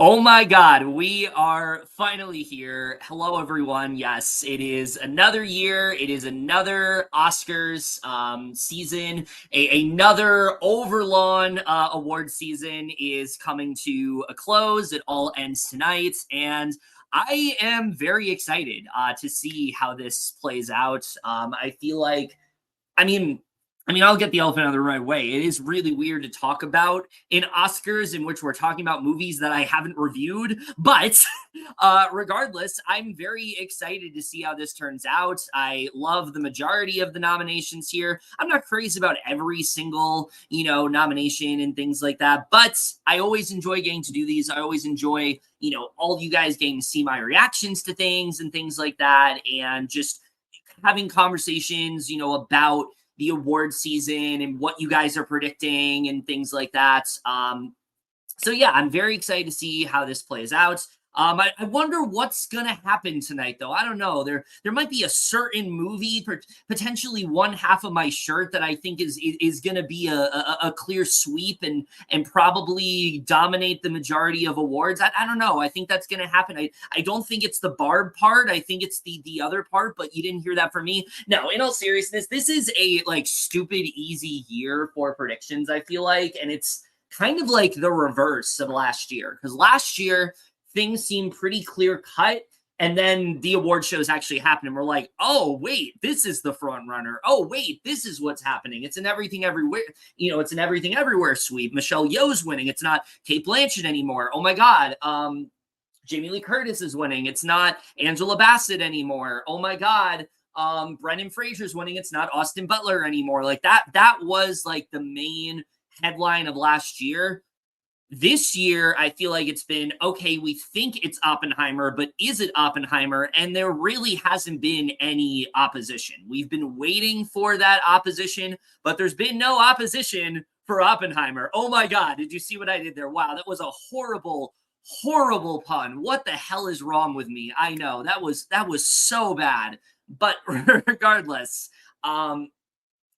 Oh my God, we are finally here. Hello, everyone. Yes, it is another year. It is another Oscars season. Another overlong award season is coming to a close. It all ends tonight. And I am very excited to see how this plays out. I feel like I mean, I'll get the elephant out of the right way. It is really weird to talk about in Oscars in which we're talking about movies that I haven't reviewed, but regardless, I'm very excited to see how this turns out. I love the majority of the nominations here. I'm not crazy about every single, nomination and things like that, but I always enjoy getting to do these. I always enjoy, all of you guys getting to see my reactions to things and things like that, and just having conversations, about the award season and what you guys are predicting and things like that. So yeah, I'm very excited to see how this plays out. I wonder what's gonna happen tonight, though. I don't know. There might be a certain movie, potentially one half of my shirt that I think is gonna be a clear sweep and probably dominate the majority of awards. I don't know. I think that's gonna happen. I don't think it's the Barb part. I think it's the other part. But you didn't hear that from me. No, in all seriousness, this is a like stupid easy year for predictions. I feel like, and it's kind of like the reverse of last year, because last year things seemed pretty clear cut. And then the award shows actually happened, and we're like, oh, wait, this is the front runner. Oh, wait, this is what's happening. It's an everything everywhere, it's an everything everywhere sweep. Michelle Yeoh's winning. It's not Kate Blanchett anymore. Oh my God. Jamie Lee Curtis is winning. It's not Angela Bassett anymore. Oh my God. Brendan Fraser's winning. It's not Austin Butler anymore. Like that was like the main headline of last year. This year, I feel like it's been, okay, we think it's Oppenheimer, but is it Oppenheimer? And there really hasn't been any opposition. We've been waiting for that opposition, but there's been no opposition for Oppenheimer. Oh my God, did you see what I did there? Wow, that was a horrible, horrible pun. What the hell is wrong with me? I know, that was so bad. But regardless,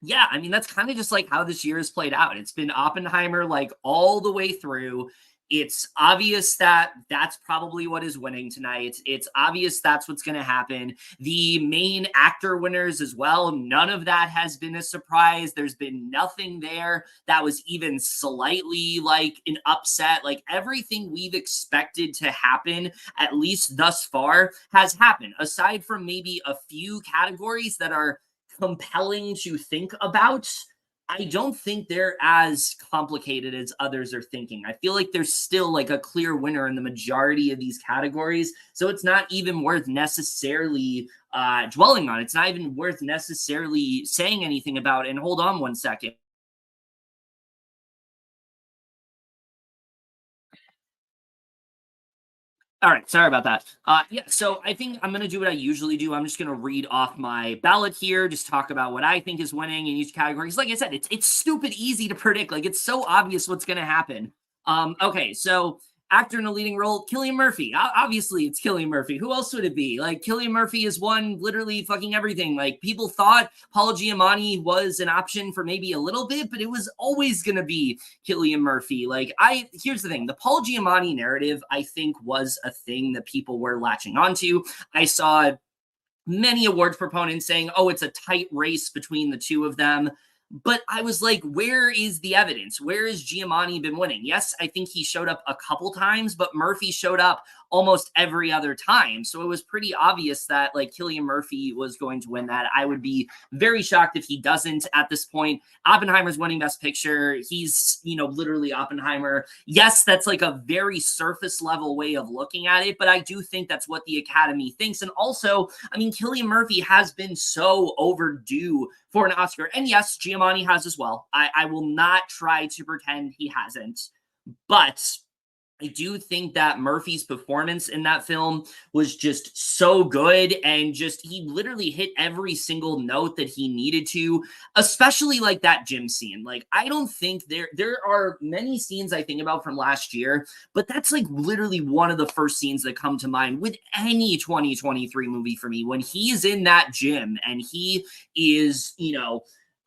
yeah, that's kind of just like how this year has played out. It's been Oppenheimer like all the way through. It's obvious that that's probably what is winning tonight. It's obvious that's what's going to happen. The main actor winners as well, none of that has been a surprise. There's been nothing there that was even slightly like an upset. Like everything we've expected to happen, at least thus far, has happened, aside from maybe a few categories that are compelling to think about. I don't think they're as complicated as others are thinking. I feel like there's still like a clear winner in the majority of these categories. So it's not even worth necessarily dwelling on. It's not even worth necessarily saying anything about. And hold on one second. All right, sorry about that. Yeah, so I think I'm going to do what I usually do. I'm just going to read off my ballot here, just talk about what I think is winning in each category. Because, like I said, it's stupid easy to predict. Like it's so obvious what's going to happen. Okay, so actor in a leading role, Cillian Murphy. Obviously, it's Cillian Murphy. Who else would it be? Like Cillian Murphy has won literally fucking everything. Like people thought Paul Giamatti was an option for maybe a little bit, but it was always going to be Cillian Murphy. Like here's the thing, the Paul Giamatti narrative, I think, was a thing that people were latching onto. I saw many awards proponents saying, oh, it's a tight race between the two of them. But I was like, where is the evidence? Where has Giamatti been winning? Yes, I think he showed up a couple times, but Murphy showed up almost every other time. So it was pretty obvious that like Cillian Murphy was going to win that. I would be very shocked if he doesn't at this point. Oppenheimer's winning Best Picture. He's, literally Oppenheimer. Yes, that's like a very surface level way of looking at it, but I do think that's what the Academy thinks. And also, Cillian Murphy has been so overdue for an Oscar. And yes, Giamatti has as well. I will not try to pretend he hasn't. But I do think that Murphy's performance in that film was just so good, and just he literally hit every single note that he needed to, especially like that gym scene. Like I don't think there are many scenes I think about from last year, but that's like literally one of the first scenes that come to mind with any 2023 movie for me, when he's in that gym and he is,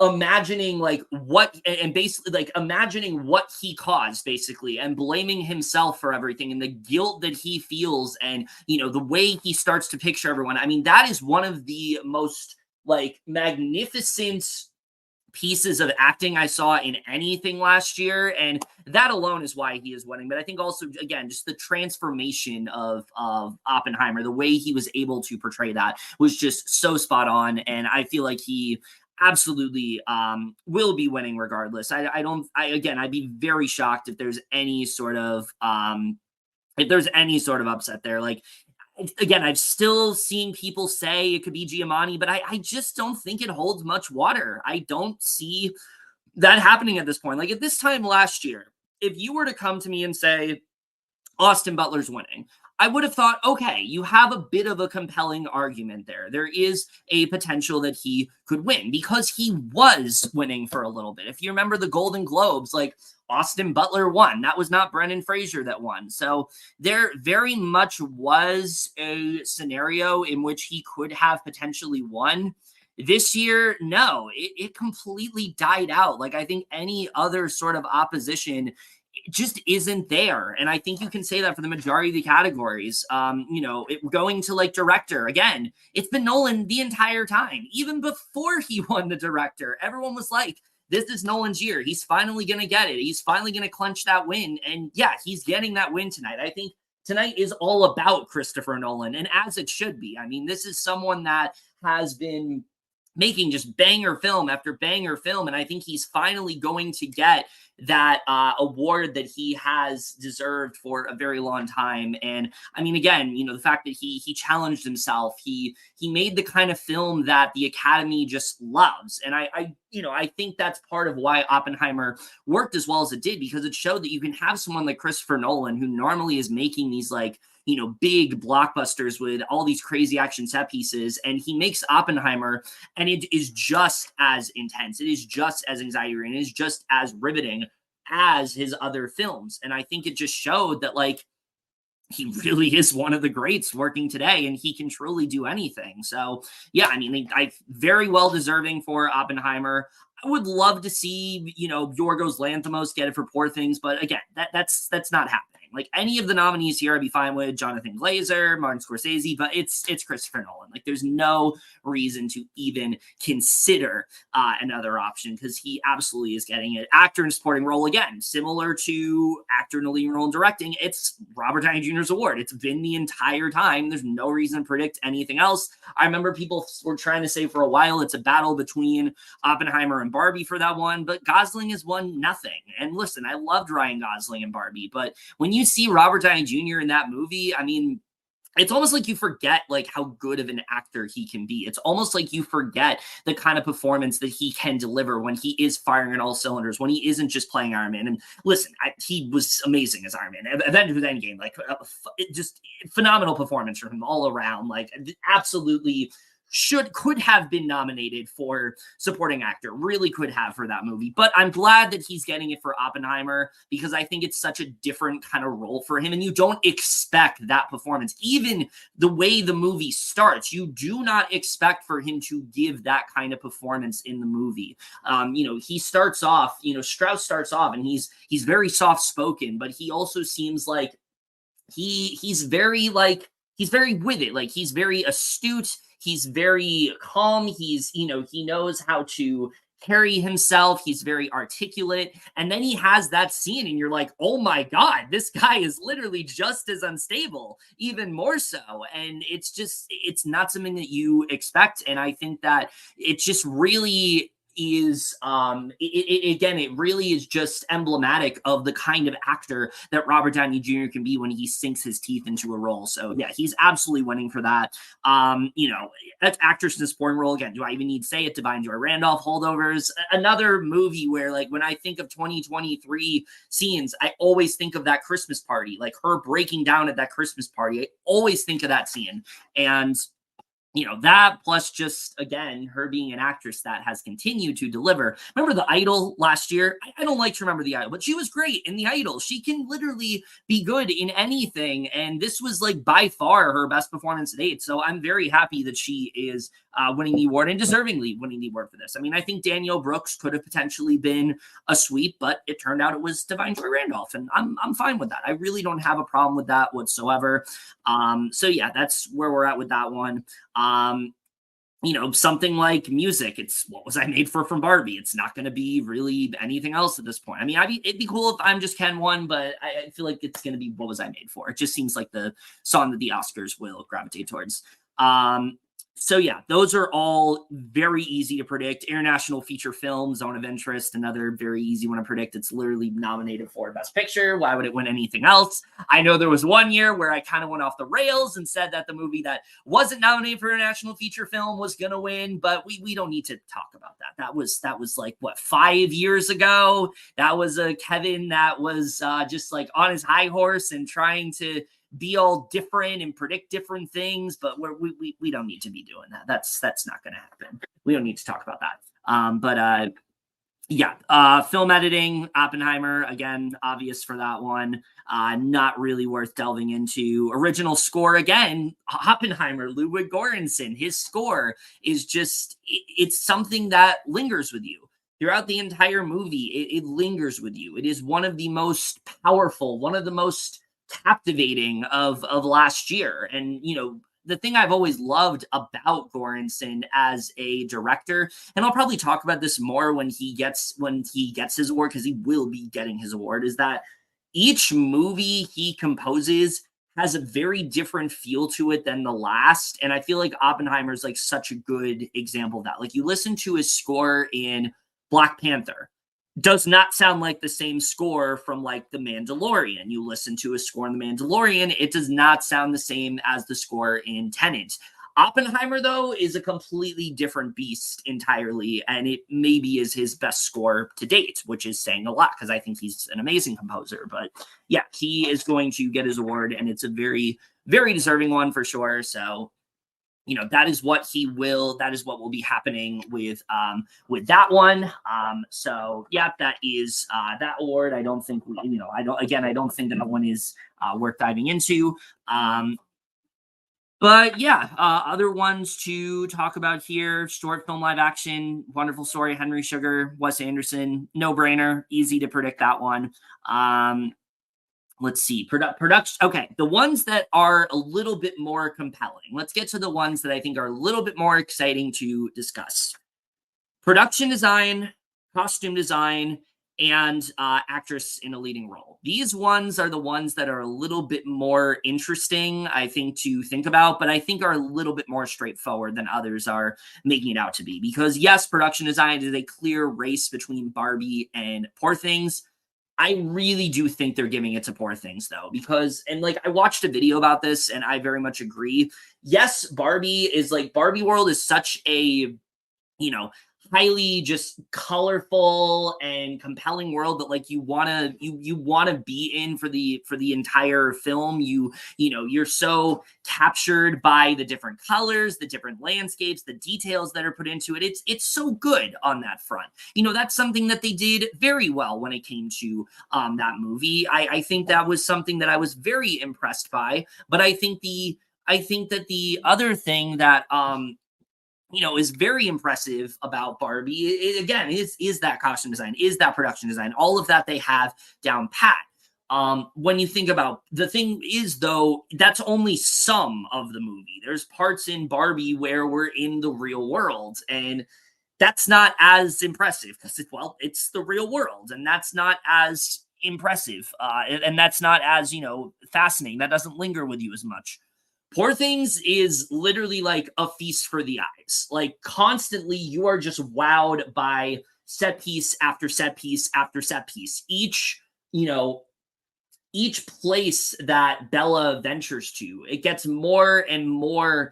imagining like what and basically like imagining what he caused basically and blaming himself for everything and the guilt that he feels and the way he starts to picture everyone. I mean, that is one of the most like magnificent pieces of acting I saw in anything last year, and that alone is why he is winning. But I think also, again, just the transformation of Oppenheimer, the way he was able to portray that was just so spot on, and I feel like he absolutely will be winning regardless. I don't. Again, I'd be very shocked if there's any sort of upset there. Like again, I've still seen people say it could be Giamatti, but I just don't think it holds much water. I don't see that happening at this point. Like at this time last year, if you were to come to me and say Austin Butler's winning, I would have thought, okay, you have a bit of a compelling argument there. There is a potential that he could win because he was winning for a little bit. If you remember the Golden Globes, like Austin Butler won. That was not Brendan Fraser that won. So there very much was a scenario in which he could have potentially won. This year, no, it completely died out. Like I think any other sort of opposition just isn't there. And I think you can say that for the majority of the categories. Going to like director, again, it's been Nolan the entire time. Even before he won the director, everyone was like, this is Nolan's year. He's finally going to get it. He's finally going to clinch that win. And yeah, he's getting that win tonight. I think tonight is all about Christopher Nolan, and as it should be. I mean, this is someone that has been making just banger film after banger film, and I think he's finally going to get that award that he has deserved for a very long time. And I mean, again, the fact that he challenged himself, he made the kind of film that the Academy just loves, and I think that's part of why Oppenheimer worked as well as it did, because it showed that you can have someone like Christopher Nolan, who normally is making these like big blockbusters with all these crazy action set pieces, and he makes Oppenheimer, and it is just as intense. It is just as anxiety-ridden. It is just as riveting as his other films. And I think it just showed that like he really is one of the greats working today, and he can truly do anything. So yeah, I mean, I very well deserving for Oppenheimer. I would love to see, Yorgos Lanthimos get it for Poor Things, but again, that's not happening. Like any of the nominees here, I'd be fine with. Jonathan Glazer, Martin Scorsese, but it's Christopher Nolan. Like there's no reason to even consider another option, because he absolutely is getting it. Actor in supporting role, again, similar to actor in a leading role in directing, it's Robert Downey Jr.'s award. It's been the entire time. There's no reason to predict anything else. I remember people were trying to say for a while it's a battle between Oppenheimer and Barbie for that one, but Gosling has won nothing. And listen, I loved Ryan Gosling and Barbie, but when you see Robert Downey Jr. in that movie, I mean, it's almost like you forget like how good of an actor he can be. It's almost like you forget the kind of performance that he can deliver when he is firing on all cylinders, when he isn't just playing Iron Man. And listen, he was amazing as Iron Man. Avengers Endgame, like just phenomenal performance from him all around. Like absolutely could have been nominated for supporting actor, really could have for that movie. But I'm glad that he's getting it for Oppenheimer, because I think it's such a different kind of role for him, and you don't expect that performance. Even the way the movie starts, you do not expect for him to give that kind of performance in the movie. He starts off, Strauss starts off, and he's very soft spoken, but he also seems like he's very with it. Like he's very astute. He's very calm. He knows how to carry himself. He's very articulate. And then he has that scene and you're like, oh my God, this guy is literally just as unstable, even more so. And it's not something that you expect. And I think that it just really is it really is just emblematic of the kind of actor that Robert Downey Jr. can be when he sinks his teeth into a role. So yeah, he's absolutely winning for that. That's actress in a supporting role. Again, do I even need to say it? Divine Joy Randolph, Holdovers, another movie where like when I think of 2023 scenes, I always think of that Christmas party, like her breaking down at that Christmas party. I always think of that scene. And that plus just, again, her being an actress that has continued to deliver. Remember The Idol last year? I don't like to remember The Idol, but she was great in The Idol. She can literally be good in anything. And this was like by far her best performance to date. So I'm very happy that she is winning the award and deservingly winning the award for this. I mean, I think Danielle Brooks could have potentially been a sweep, but it turned out it was Divine Joy Randolph. And I'm fine with that. I really don't have a problem with that whatsoever. So yeah, that's where we're at with that one. Something like music, it's What Was I Made For from Barbie. It's not going to be really anything else at this point. I mean, it'd be cool if I'm Just Ken won, but I feel like it's going to be What Was I Made For. It just seems like the song that the Oscars will gravitate towards. So yeah, those are all very easy to predict. International feature film, Zone of Interest, another very easy one to predict. It's literally nominated for Best Picture. Why would it win anything else? I know there was one year where I kind of went off the rails and said that the movie that wasn't nominated for International feature film was going to win, but we don't need to talk about that. That was like, what, 5 years ago? That was a Kevin that was just like on his high horse and trying to be all different and predict different things, but we don't need to be doing that. That's not going to happen. We don't need to talk about that. Film editing, Oppenheimer, again, obvious for that one. Not really worth delving into. Original score, again, Oppenheimer, Ludwig Göransson, his score is just, it's something that lingers with you. Throughout the entire movie, it lingers with you. It is one of the most powerful, one of the most captivating of last year. And the thing I've always loved about Göransson as a director, and I'll probably talk about this more when he gets his award, because he will be getting his award, is that each movie he composes has a very different feel to it than the last. And I feel like Oppenheimer is like such a good example of that. Like, you listen to his score in Black Panther, does not sound like the same score from like The Mandalorian. You listen to a score in The Mandalorian, it does not sound the same as the score in Tenet. Oppenheimer, though, is a completely different beast entirely, and it maybe is his best score to date, which is saying a lot because I think he's an amazing composer. But yeah, he is going to get his award, and it's a very, very deserving one for sure. So that is what will be happening with that one. So yeah, that is that award. I don't think I don't think that one is worth diving into. But yeah, other ones to talk about here: short film live action, wonderful story, Henry Sugar, Wes Anderson, no brainer, easy to predict that one. Let's see, production. Okay, the ones that are a little bit more compelling. Let's get to the ones that I think are a little bit more exciting to discuss. Production design, costume design, and actress in a leading role. These ones are the ones that are a little bit more interesting, I think, to think about, but I think are a little bit more straightforward than others are making it out to be. Because yes, production design is a clear race between Barbie and Poor Things. I really do think they're giving it to Poor Things, though, because, and like, I watched a video about this and I very much agree. Yes, Barbie World is such a, highly just colorful and compelling world that like you want to be in for the entire film. You're so captured by the different colors, the different landscapes, the details that are put into it. It's so good on that front. That's something that they did very well when it came to that movie. I think that was something that I was very impressed by. But I think that the other thing that is very impressive about Barbie, again, is that costume design, is that production design, all of that they have down pat. When you think about, the thing is, though, that's only some of the movie. There's parts in Barbie where we're in the real world, and that's not as impressive because, it's the real world, and that's not as impressive, and that's not as, fascinating. That doesn't linger with you as much. Poor Things is literally like a feast for the eyes. Like, constantly, you are just wowed by set piece after set piece after set piece. Each place that Bella ventures to, it gets more and more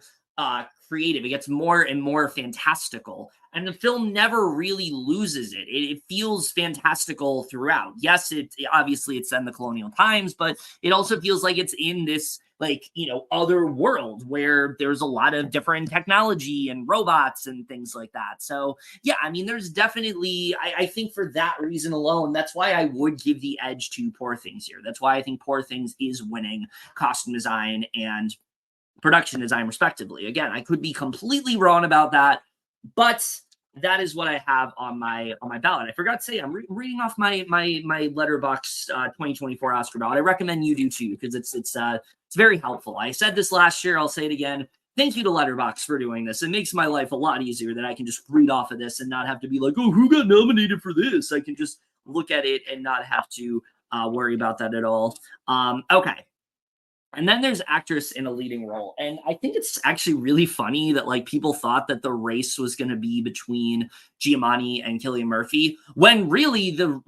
creative. It gets more and more fantastical. And the film never really loses it. It feels fantastical throughout. Yes, obviously it's in the colonial times, but it also feels like it's in this like, other world where there's a lot of different technology and robots and things like that. So yeah, I mean, there's definitely, I think for that reason alone, that's why I would give the edge to Poor Things here. That's why I think Poor Things is winning costume design and production design, respectively. Again, I could be completely wrong about that, but that is what I have on my ballot. I forgot to say reading off my Letterboxd 2024 Oscar ballot. I recommend you do too because it's very helpful. I said this last year. I'll say it again. Thank you to Letterboxd for doing this. It makes my life a lot easier that I can just read off of this and not have to be like, oh, who got nominated for this? I can just look at it and not have to worry about that at all. Okay. And then there's actress in a leading role. And I think it's actually really funny that like people thought that the race was going to be between Giamatti and Cillian Murphy, when really the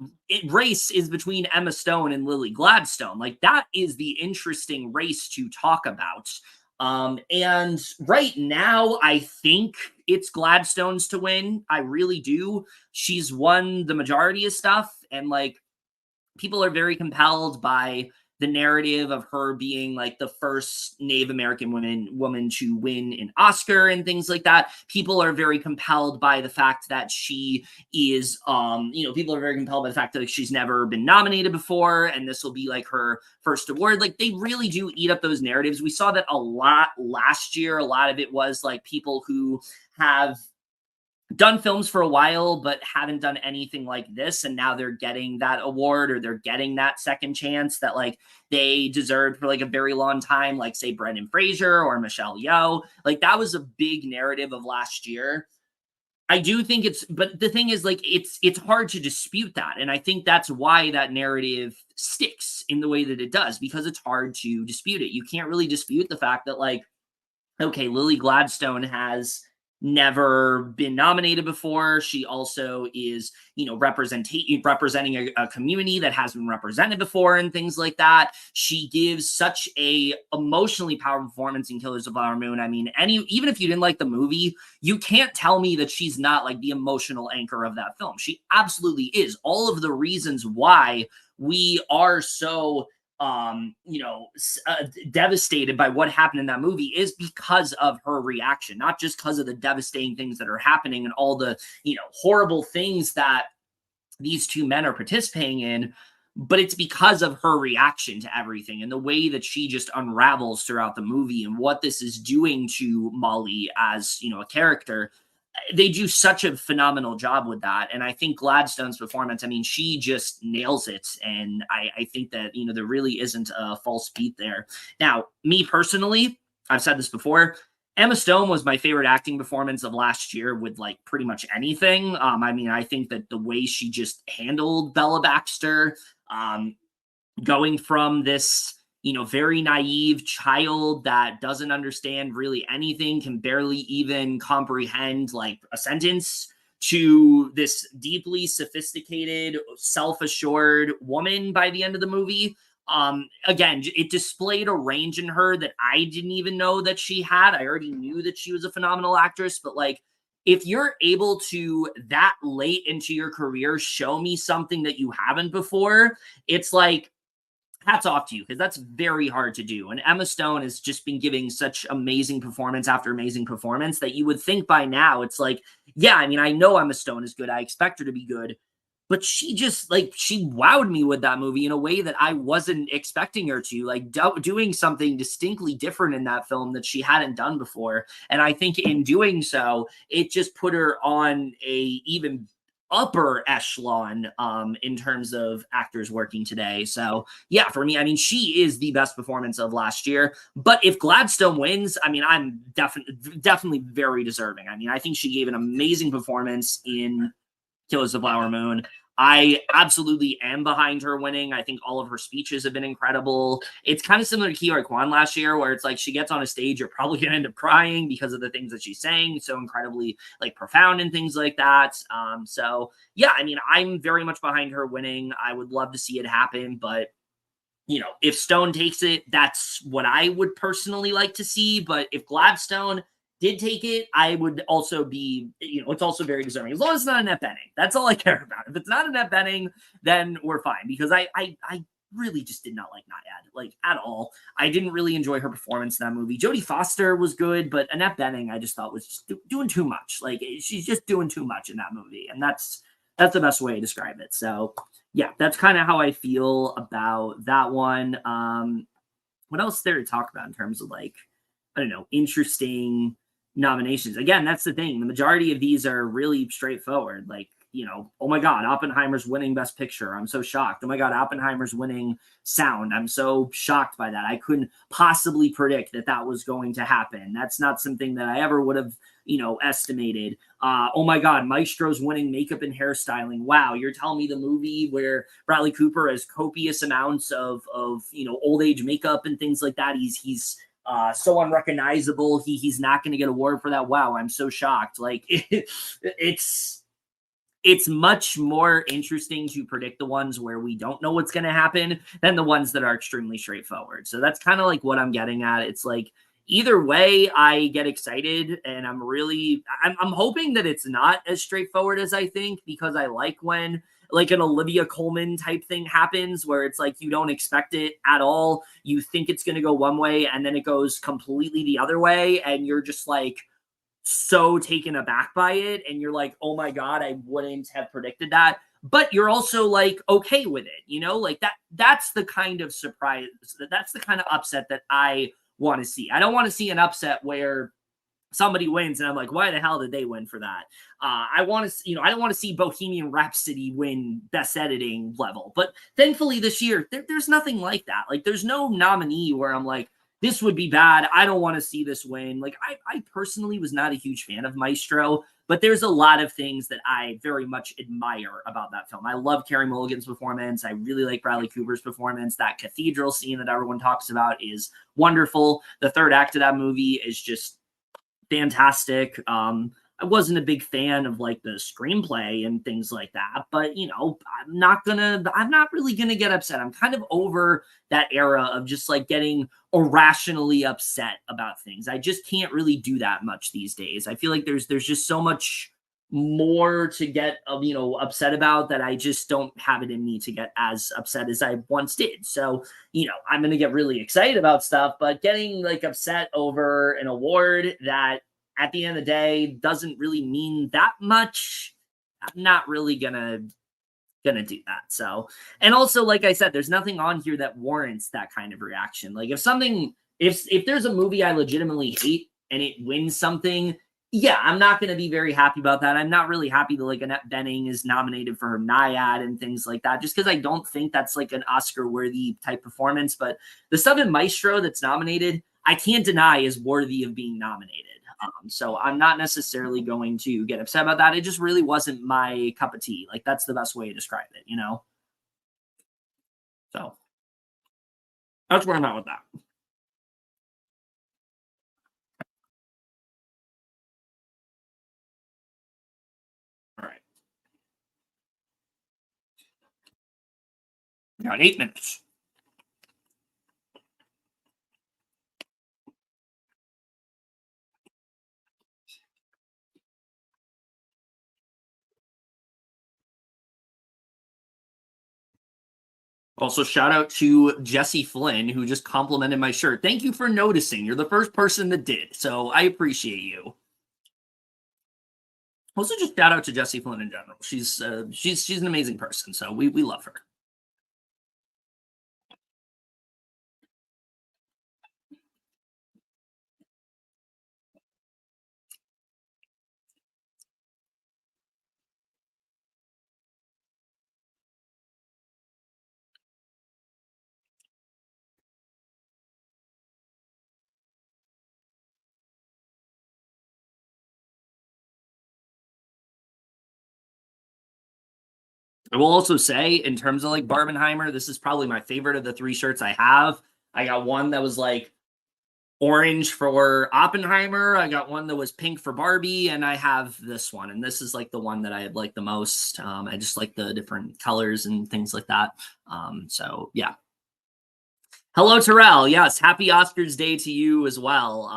race is between Emma Stone and Lily Gladstone. Like that is the interesting race to talk about. And right now, I think it's Gladstone's to win. I really do. She's won the majority of stuff. And like people are very compelled by the narrative of her being like the first Native American woman to win an Oscar and things like that. People are very compelled by the fact that she is, people are very compelled by the fact that like, she's never been nominated before, and this will be like her first award. Like they really do eat up those narratives. We saw that a lot last year. A lot of it was like people who have done films for a while but haven't done anything like this, and now they're getting that award or they're getting that second chance that like they deserved for like a very long time, like say Brendan Fraser or Michelle Yeoh. Like that was a big narrative of last year. I do think but the thing is like it's hard to dispute that, and I think that's why that narrative sticks in the way that it does, because it's hard to dispute it. You can't really dispute the fact that like, okay, Lily Gladstone has never been nominated before. She also is, representing a community that hasn't been represented before and things like that. She gives such a emotionally powerful performance in Killers of the Flower Moon. I mean, even if you didn't like the movie, you can't tell me that she's not like the emotional anchor of that film. She absolutely is. All of the reasons why we are so devastated by what happened in that movie is because of her reaction, not just because of the devastating things that are happening and all the, horrible things that these two men are participating in, but it's because of her reaction to everything and the way that she just unravels throughout the movie and what this is doing to Molly as, a character. They do such a phenomenal job with that. And I think Gladstone's performance, I mean, she just nails it. And I think that, there really isn't a false beat there. Now, me personally, I've said this before, Emma Stone was my favorite acting performance of last year with like pretty much anything. I mean, I think that the way she just handled Bella Baxter, going from this, very naive child that doesn't understand really anything, can barely even comprehend like a sentence, to this deeply sophisticated, self-assured woman by the end of the movie. Again, it displayed a range in her that I didn't even know that she had. I already knew that she was a phenomenal actress, but like, if you're able to that late into your career show me something that you haven't before, it's like, hats off to you, because that's very hard to do. And Emma Stone has just been giving such amazing performance after amazing performance that you would think by now it's like, yeah, I mean, I know Emma Stone is good. I expect her to be good. But she just like, she wowed me with that movie in a way that I wasn't expecting her to, like doing something distinctly different in that film that she hadn't done before. And I think in doing so, it just put her on a even upper echelon in terms of actors working today. So yeah, for me, I mean, she is the best performance of last year. But if Gladstone wins, I mean, I'm definitely very deserving. I mean, I think she gave an amazing performance in Killers of the Flower Moon. I absolutely am behind her winning. I think all of her speeches have been incredible. It's kind of similar to Kiyoy Kwan last year, where it's like she gets on a stage, you're probably going to end up crying because of the things that she's saying, so incredibly like profound and things like that. So yeah, I mean, I'm very much behind her winning. I would love to see it happen, but if Stone takes it, that's what I would personally like to see. But if Gladstone did take it, I would also be, it's also very deserving. As long as it's not a net betting. That's all I care about. If it's not a net betting, then we're fine. Because I really just did not like Nyad, like at all. I didn't really enjoy her performance in that movie. Jodie Foster was good, but Annette Bening I just thought was just doing too much. Like she's just doing too much in that movie, and that's the best way to describe it. So yeah, that's kind of how I feel about that one. What else is there to talk about in terms of like, I don't know, interesting nominations? Again, that's the thing. The majority of these are really straightforward. Like, oh my God, Oppenheimer's winning Best Picture. I'm so shocked. Oh my God, Oppenheimer's winning Sound. I'm so shocked by that. I couldn't possibly predict that that was going to happen. That's not something that I ever would have, estimated. Oh my God, Maestro's winning makeup and hairstyling. Wow, you're telling me the movie where Bradley Cooper has copious amounts of old age makeup and things like that. He's so unrecognizable. He's not going to get an award for that. Wow, I'm so shocked. Like it's much more interesting to predict the ones where we don't know what's going to happen than the ones that are extremely straightforward. So that's kind of like what I'm getting at. It's like either way, I get excited, and I'm hoping that it's not as straightforward as I think, because I like when like an Olivia Colman type thing happens where it's like you don't expect it at all. You think it's going to go one way and then it goes completely the other way, and you're just like so taken aback by it, and you're like, oh my God, I wouldn't have predicted that. But you're also like okay with it, like that's the kind of surprise, that's the kind of upset that I want to see. I don't want to see an upset where somebody wins and I'm like, why the hell did they win for that? I want to, I don't want to see Bohemian Rhapsody win Best Editing level. But thankfully this year, there's nothing like that. Like there's no nominee where I'm like, this would be bad. I don't want to see this win. Like I personally was not a huge fan of Maestro, but there's a lot of things that I very much admire about that film. I love Carey Mulligan's performance. I really like Bradley Cooper's performance. That cathedral scene that everyone talks about is wonderful. The third act of that movie is just fantastic. I wasn't a big fan of like the screenplay and things like that, but I'm not really gonna get upset. I'm kind of over that era of just like getting irrationally upset about things. I just can't really do that much these days. I feel like there's just so much more to get upset about that I just don't have it in me to get as upset as I once did. So I'm gonna get really excited about stuff, but getting like upset over an award that at the end of the day doesn't really mean that much, I'm not really gonna do that. So, and also like I said, there's nothing on here that warrants that kind of reaction. Like if there's a movie I legitimately hate and it wins something, yeah, I'm not going to be very happy about that. I'm not really happy that like Annette Bening is nominated for her Nyad and things like that, just because I don't think that's like an Oscar-worthy type performance. But the stuff in Maestro that's nominated, I can't deny is worthy of being nominated. So I'm not necessarily going to get upset about that. It just really wasn't my cup of tea. Like that's the best way to describe it, So that's where I'm at with that. All right. We got 8 minutes. Also, shout out to Jesse Flynn, who just complimented my shirt. Thank you for noticing. You're the first person that did, so I appreciate you. Also, just shout out to Jesse Flynn in general. She's an amazing person, so we love her. I will also say, in terms of like Barbenheimer, this is probably my favorite of the 3 shirts I have. I got one that was like orange for Oppenheimer. I got one that was pink for Barbie, and I have this one. And this is like the one that I like the most. I just like the different colors and things like that. So yeah. Hello, Terrell. Yes, happy Oscars Day to you as well.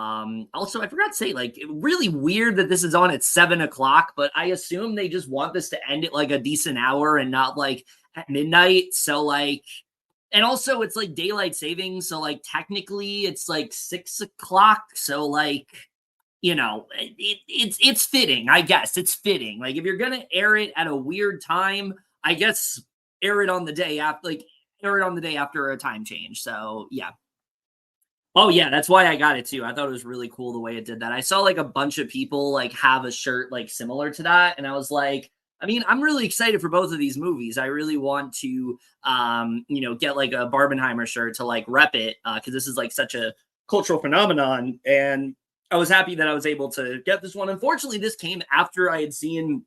Also, I forgot to say, like, really weird that this is on at 7:00, but I assume they just want this to end at like a decent hour and not like at midnight. So, like, And also it's like daylight savings, so like technically it's like 6 o'clock. So like, it's fitting, I guess. It's fitting. Like if you're gonna air it at a weird time, I guess air it on the day after, like air it on the day after a time change. So yeah. Oh yeah, that's why I got it too. I thought it was really cool the way it did that. I saw like a bunch of people like have a shirt like similar to that, and I was like, I mean, I'm really excited for both of these movies. I really want to get like a Barbenheimer shirt to like rep it because this is like such a cultural phenomenon, and I was happy that I was able to get this one. Unfortunately, this came after I had seen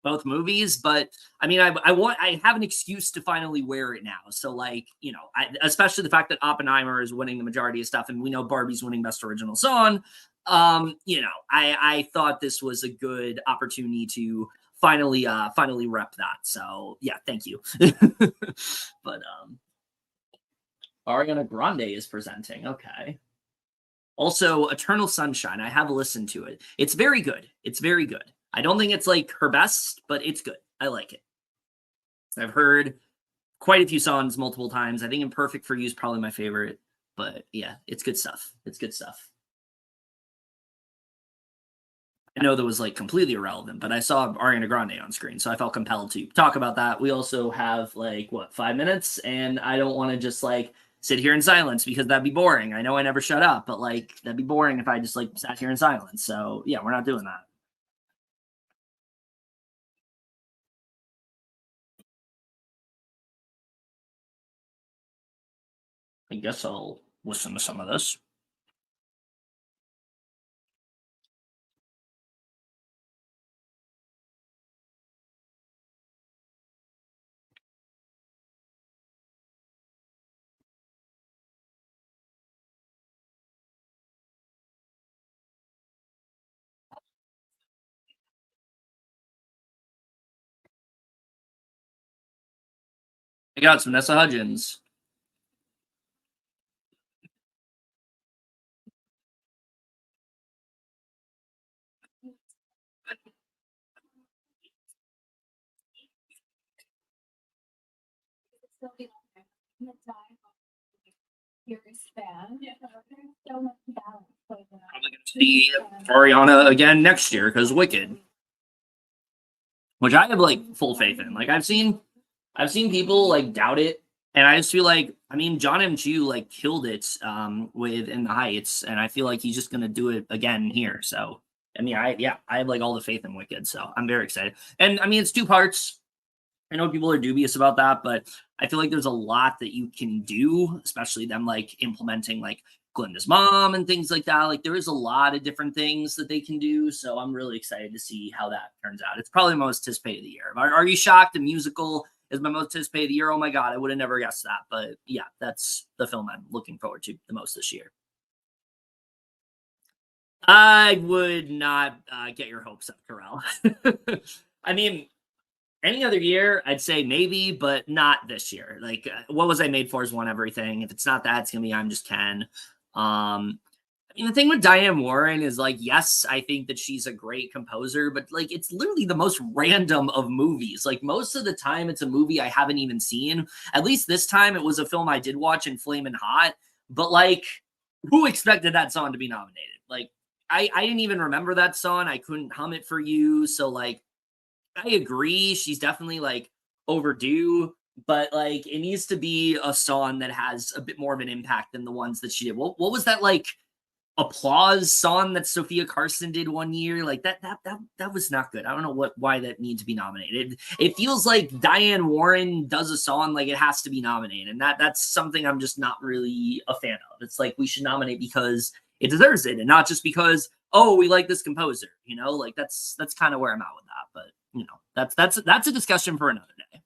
both movies, but I mean, I have an excuse to finally wear it now. So like, especially the fact that Oppenheimer is winning the majority of stuff, and we know Barbie's winning Best Original Song. I thought this was a good opportunity to finally rep that. So yeah, thank you. But Ariana Grande is presenting. Okay. Also, Eternal Sunshine. I have listened to it. It's very good. It's very good. I don't think it's like her best, but it's good. I like it. I've heard quite a few songs multiple times. I think Imperfect for You is probably my favorite, but yeah, it's good stuff. It's good stuff. I know that was like completely irrelevant, but I saw Ariana Grande on screen, so I felt compelled to talk about that. We also have like what 5 minutes, and I don't want to just like sit here in silence because that'd be boring. I know I never shut up, but like that'd be boring if I just like sat here in silence. So yeah, we're not doing that. I guess I'll listen to some of this. I got some Vanessa Hudgens. Probably gonna see Ariana again next year because Wicked, which I have like full faith in. Like I've seen people like doubt it, and I just feel like I mean John M. Chu like killed it with In the Heights, and I feel like he's just gonna do it again here. So I mean, I have like all the faith in Wicked, so I'm very excited. And I mean, it's two parts. I know people are dubious about that, but I feel like there's a lot that you can do, especially them like implementing like Glinda's mom and things like that. Like there is a lot of different things that they can do. So I'm really excited to see how that turns out. It's probably the most anticipated of the year. Are you shocked? A musical is my most anticipated of the year. Oh my god, I would have never guessed that. But yeah, that's the film I'm looking forward to the most this year. I would not get your hopes up, Carell. I mean, any other year, I'd say maybe, but not this year. Like, what was I made for? Is won everything. If it's not that, it's gonna be I'm just Ken. I mean, the thing with Diane Warren is like, yes, I think that she's a great composer, but like, it's literally the most random of movies. Like, most of the time, it's a movie I haven't even seen. At least this time, it was a film I did watch in Flamin' Hot. But like, who expected that song to be nominated? Like, I didn't even remember that song. I couldn't hum it for you. So like, I agree. She's definitely like overdue, but like it needs to be a song that has a bit more of an impact than the ones that she did. What was that like applause song that Sophia Carson did one year? Like that was not good. I don't know why that needs to be nominated. It feels like Diane Warren does a song like it has to be nominated, and that's something I'm just not really a fan of. It's like we should nominate because it deserves it, and not just because oh we like this composer. Like that's kind of where I'm at with that. But that's a discussion for another day.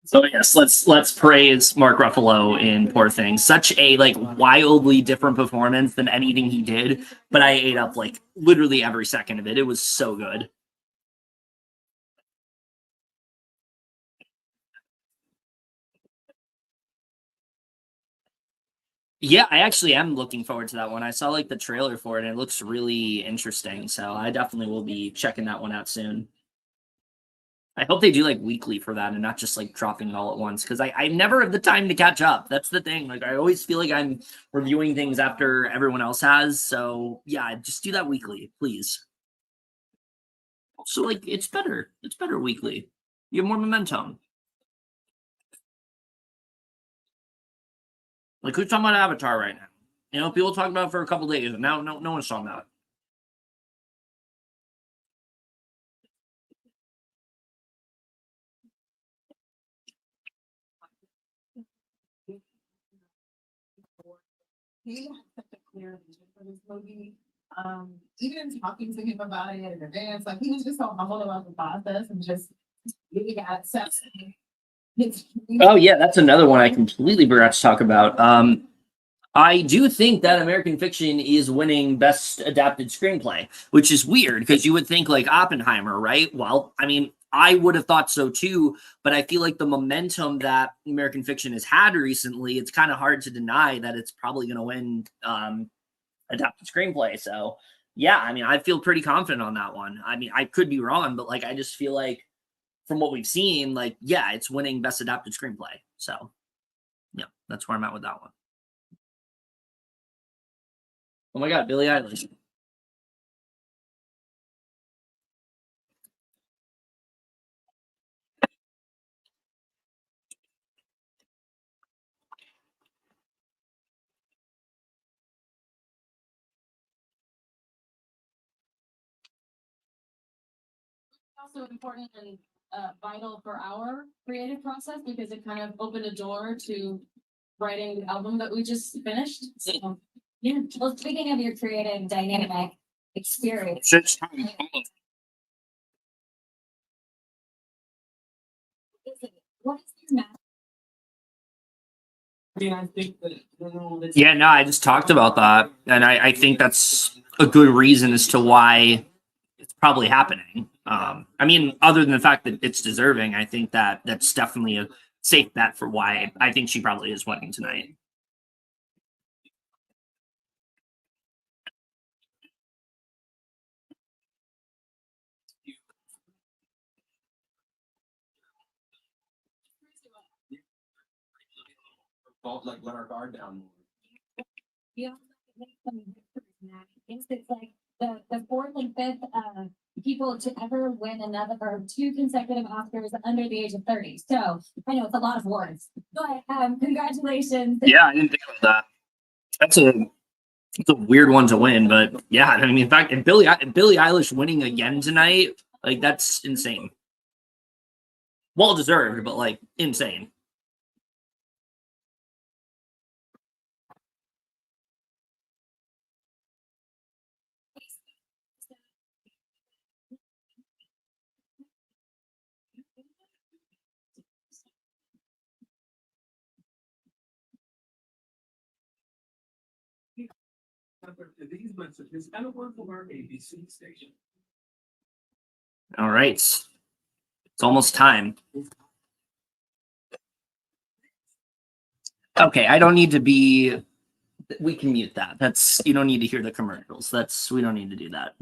So yes, let's praise Mark Ruffalo in Poor Things. Such a like wildly different performance than anything he did, but I ate up like literally every second of it. It was so good. Yeah, I actually am looking forward to that one. I saw like the trailer for it and it looks really interesting. So I definitely will be checking that one out soon. I hope they do like weekly for that and not just like dropping it all at once because I never have the time to catch up. That's the thing. Like I always feel like I'm reviewing things after everyone else has. So yeah, just do that weekly, please. So like it's better. It's better weekly. You have more momentum. Like who's talking about Avatar right now? You know, people talk about it for a couple days and now no one's talking about it. He had such a clear vision for this movie. Even talking to him about it in advance, like he was just so humble about the process and just really got accepted. Oh yeah, that's another one I completely forgot to talk about. I do think that American Fiction is winning Best Adapted Screenplay, which is weird because you would think like Oppenheimer, right? Well, I mean, I would have thought so too, but I feel like the momentum that American Fiction has had recently, it's kind of hard to deny that it's probably going to win Adapted Screenplay. So, yeah, I mean, I feel pretty confident on that one. I mean, I could be wrong, but like, I just feel like from what we've seen, like, yeah, it's winning Best Adapted Screenplay. So, yeah, that's where I'm at with that one. Oh my God, Billie Eilish. Also important and vital for our creative process because it kind of opened a door to writing the album that we just finished. So, yeah. Well, speaking of your creative dynamic experience, what is your Yeah, no, I just talked about that, and I think that's a good reason as to why it's probably happening. I mean, other than the fact that it's deserving, I think that that's definitely a safe bet for why I think she probably is winning tonight. Falk like let our guard down. you also make some difference in that. It's like the fourth and fifth people to ever win another or two consecutive Oscars under the age of 30. So I know it's a lot of awards, but congratulations. Yeah, I didn't think about that. That's a it's a weird one to win, but yeah, I mean, in fact, and Billie Eilish winning again tonight, like that's insane. Well deserved, but like insane. These messages and a word from our ABC station. All right, it's almost time. Okay, I don't need to be. We can mute that. That's you don't need to hear the commercials. That's we don't need to do that.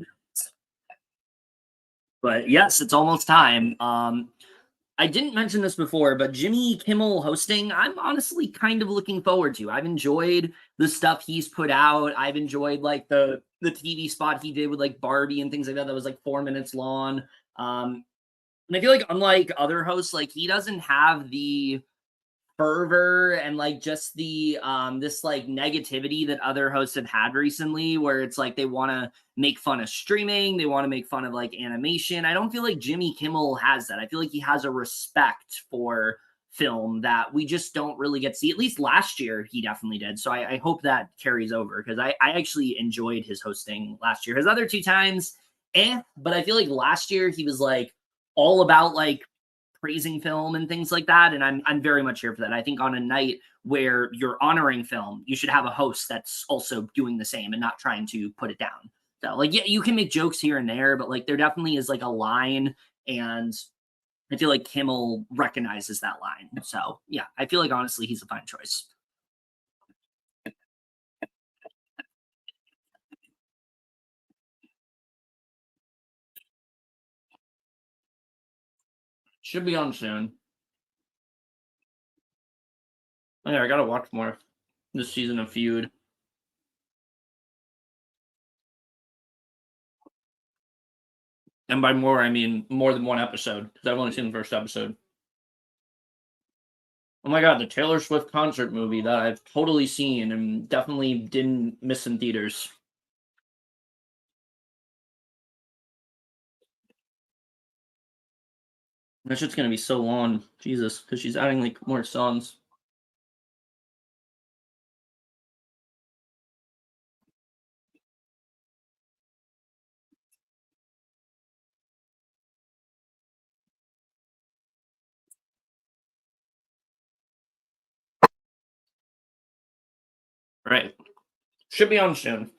But yes, it's almost time. I didn't mention this before, but Jimmy Kimmel hosting, I'm honestly kind of looking forward to. I've enjoyed the stuff he's put out. I've enjoyed like the TV spot he did with like Barbie and things like that. That was like 4 minutes long. And I feel like unlike other hosts, like he doesn't have the fervor and like just the this like negativity that other hosts have had recently where it's like they want to make fun of streaming, they want to make fun of like animation. I don't feel like Jimmy Kimmel has that. I feel like he has a respect for film that we just don't really get to see. At least last year he definitely did. So I hope that carries over because I actually enjoyed his hosting last year. His other two times, but I feel like last year he was like all about like praising film and things like that. And I'm very much here for that. I think on a night where you're honoring film, you should have a host that's also doing the same and not trying to put it down. So like, yeah, you can make jokes here and there, but like there definitely is like a line, and I feel like Kimmel recognizes that line. So yeah, I feel like honestly he's a fine choice. Should be on soon. Oh, yeah, I gotta watch more this season of Feud. And by more, I mean more than one episode, because I've only seen the first episode. Oh my god, the Taylor Swift concert movie that I've totally seen and definitely didn't miss in theaters. That shit's gonna be so long. Jesus, because she's adding like more songs. Right. Should be on soon.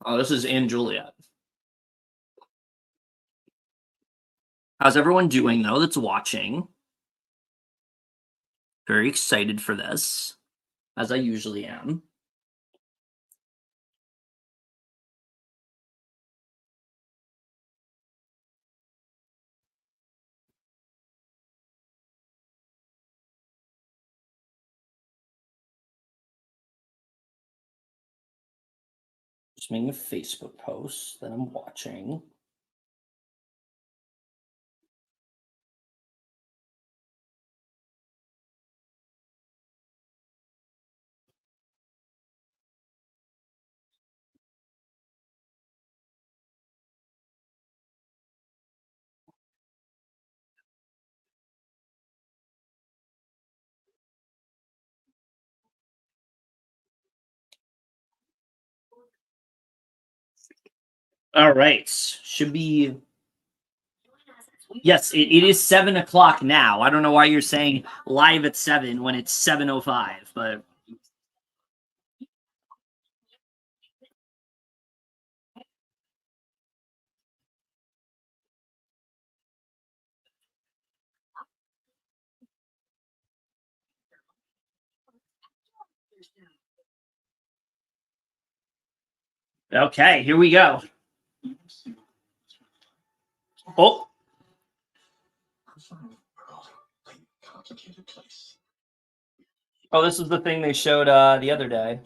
Oh, this is in Juliet. How's everyone doing though that's watching? Very excited for this, as I usually am. Just making a Facebook post that I'm watching. All right. Should be. Yes, it is 7 o'clock now. I don't know why you're saying live at 7 when it's 7:05, but okay, here we go. Oh. Oh, this is the thing they showed the other day.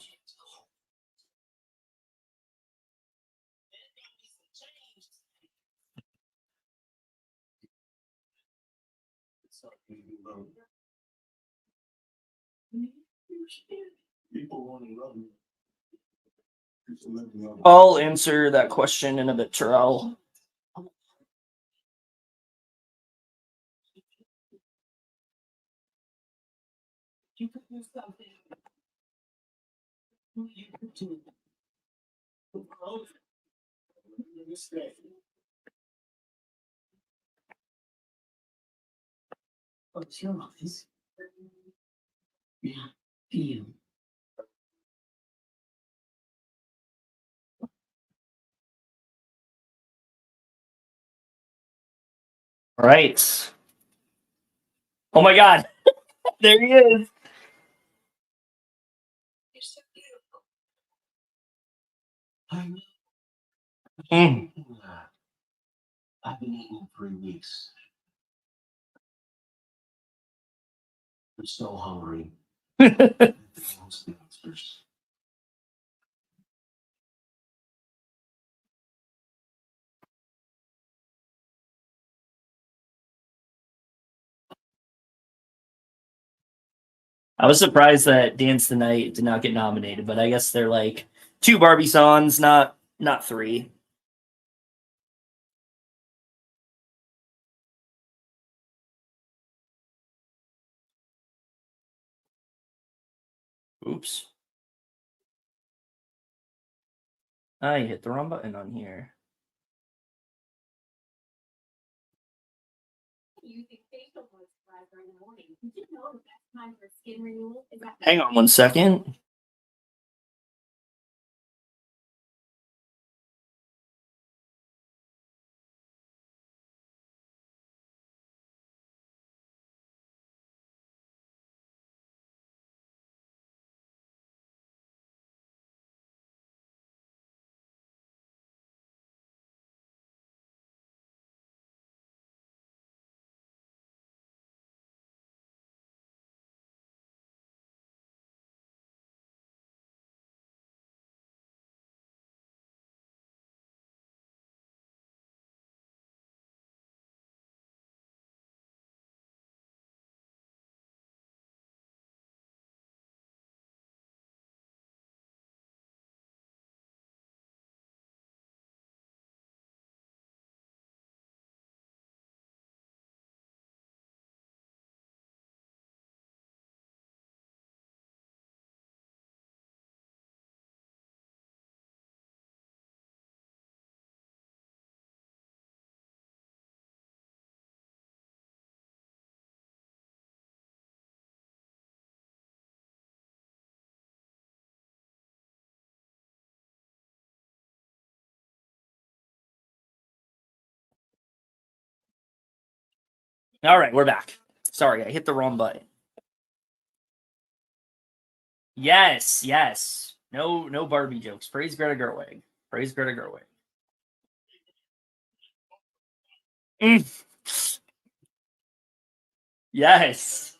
I'll answer that question in a bit, Terrell. All right. Oh my God, there he is. Mm. I've been eating 3 weeks. I'm so hungry. I was surprised that Dance the Night did not get nominated, but I guess they're like 2 Barbie songs, not 3. Oops. I hit the wrong button on here. Using facial moisturizer in the morning. Did you know the best time for skin renewal is at Hang on one second. All right, we're back. Sorry, I hit the wrong button. Yes, yes. No Barbie jokes. Praise Greta Gerwig. Praise Greta Gerwig. Yes.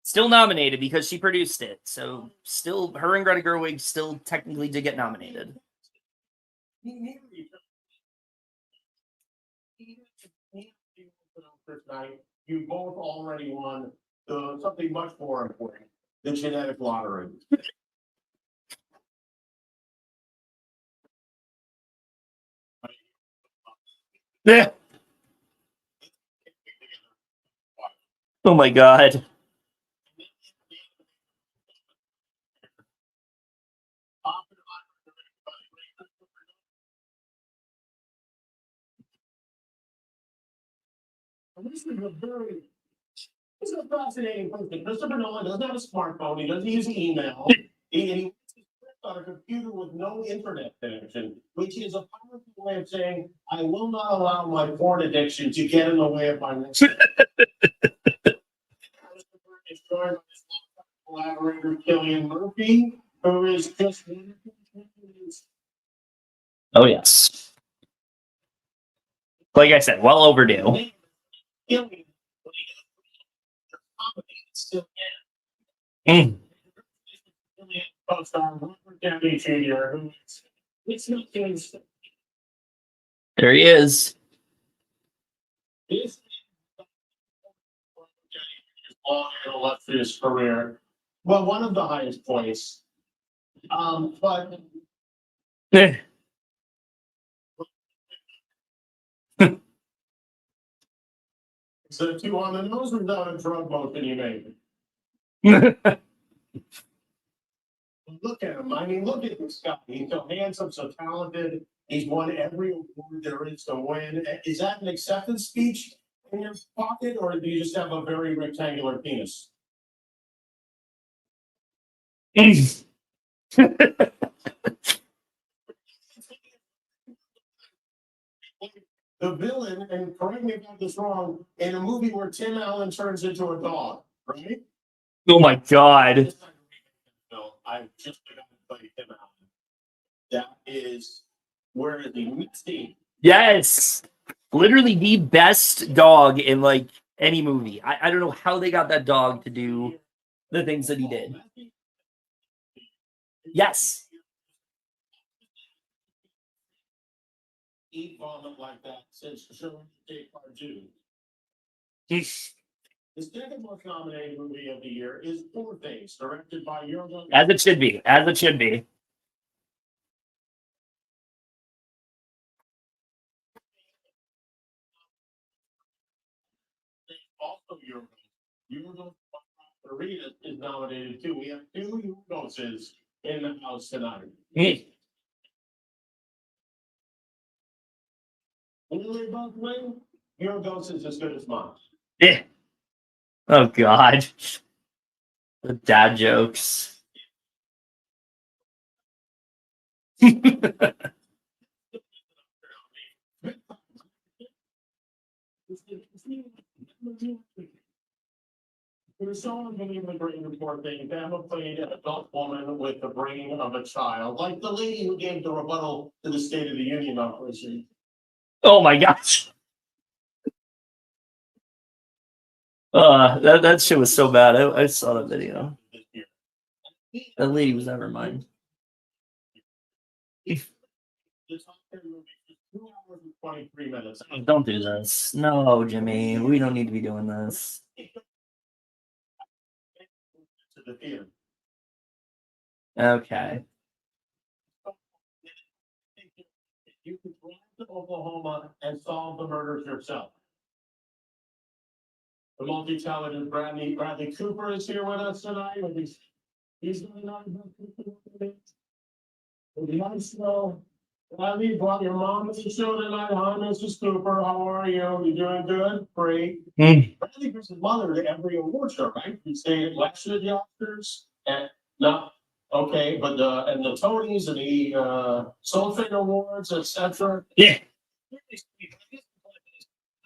Still nominated because she produced it. So still, her and Greta Gerwig still technically did get nominated. You both already won something much more important, the genetic lottery. Yeah. Oh my god. This is a fascinating person. Christopher Nolan doesn't have a smartphone. He doesn't use email. He on a computer with no internet connection, which is a powerful way of saying, I will not allow my porn addiction to get in the way of my next. Collaborator Killian Murphy, who is just. Oh yes. Like I said, well overdue. Mm. There he is. Long and illustrious career. Well, one of the highest points. But so two on the nose without a drug motion you made. Look at him. I mean, look at this guy. He's so handsome, so talented. He's won every award there is to win. Is that an acceptance speech in your pocket, or do you just have a very rectangular penis? The villain, and correct me if I got this wrong, in a movie where Tim Allen turns into a dog, right? Oh my god. No, I just forgot to play Tim Allen. That is where the misty. Yes. Literally the best dog in like any movie. I don't know how they got that dog to do the things that he did. Yes. Eat vomit like that since Sherman J. Cardew. The second most nominated movie of the year is Poor Things, directed by Yorgo. As it should be. As it should be. Also, Yorgos Rita is nominated too. We have two Yorgoses in the house tonight. When they both win, Yorgos is as good as mine. Yeah. Oh God. The dad jokes. There's so unbelievably great and poor thing. Bama played an adult woman with the brain of a child, like the lady who gave the rebuttal to the State of the Union operation. Oh my gosh. That shit was so bad. I saw that video. That lady was ever mine. This whole movie is 2 hours and 23 minutes. Don't do this. No, Jimmy. We don't need to be doing this. To the theater. Okay. You could drive to Oklahoma and solve the murders yourself. The multi-talented Bradley Cooper is here with us tonight. He's going on about the nice show. Bradley, brought your mom to the show tonight. Hi, Mrs. Cooper. How are you? You doing good? Great. Bradley brings his mother to every award show, right? He stayed last year at the Oscars and not okay, but the Tonys and the Soulfin Awards, etc. Yeah.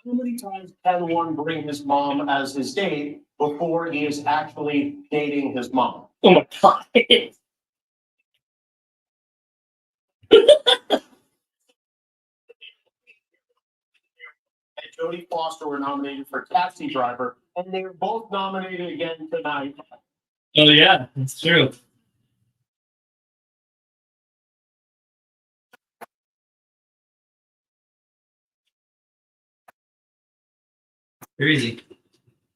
How many times can one bring his mom as his date before he is actually dating his mom? Oh my God. And Jodie Foster were nominated for Taxi Driver, and they were both nominated again tonight. Oh yeah, it's true. Crazy.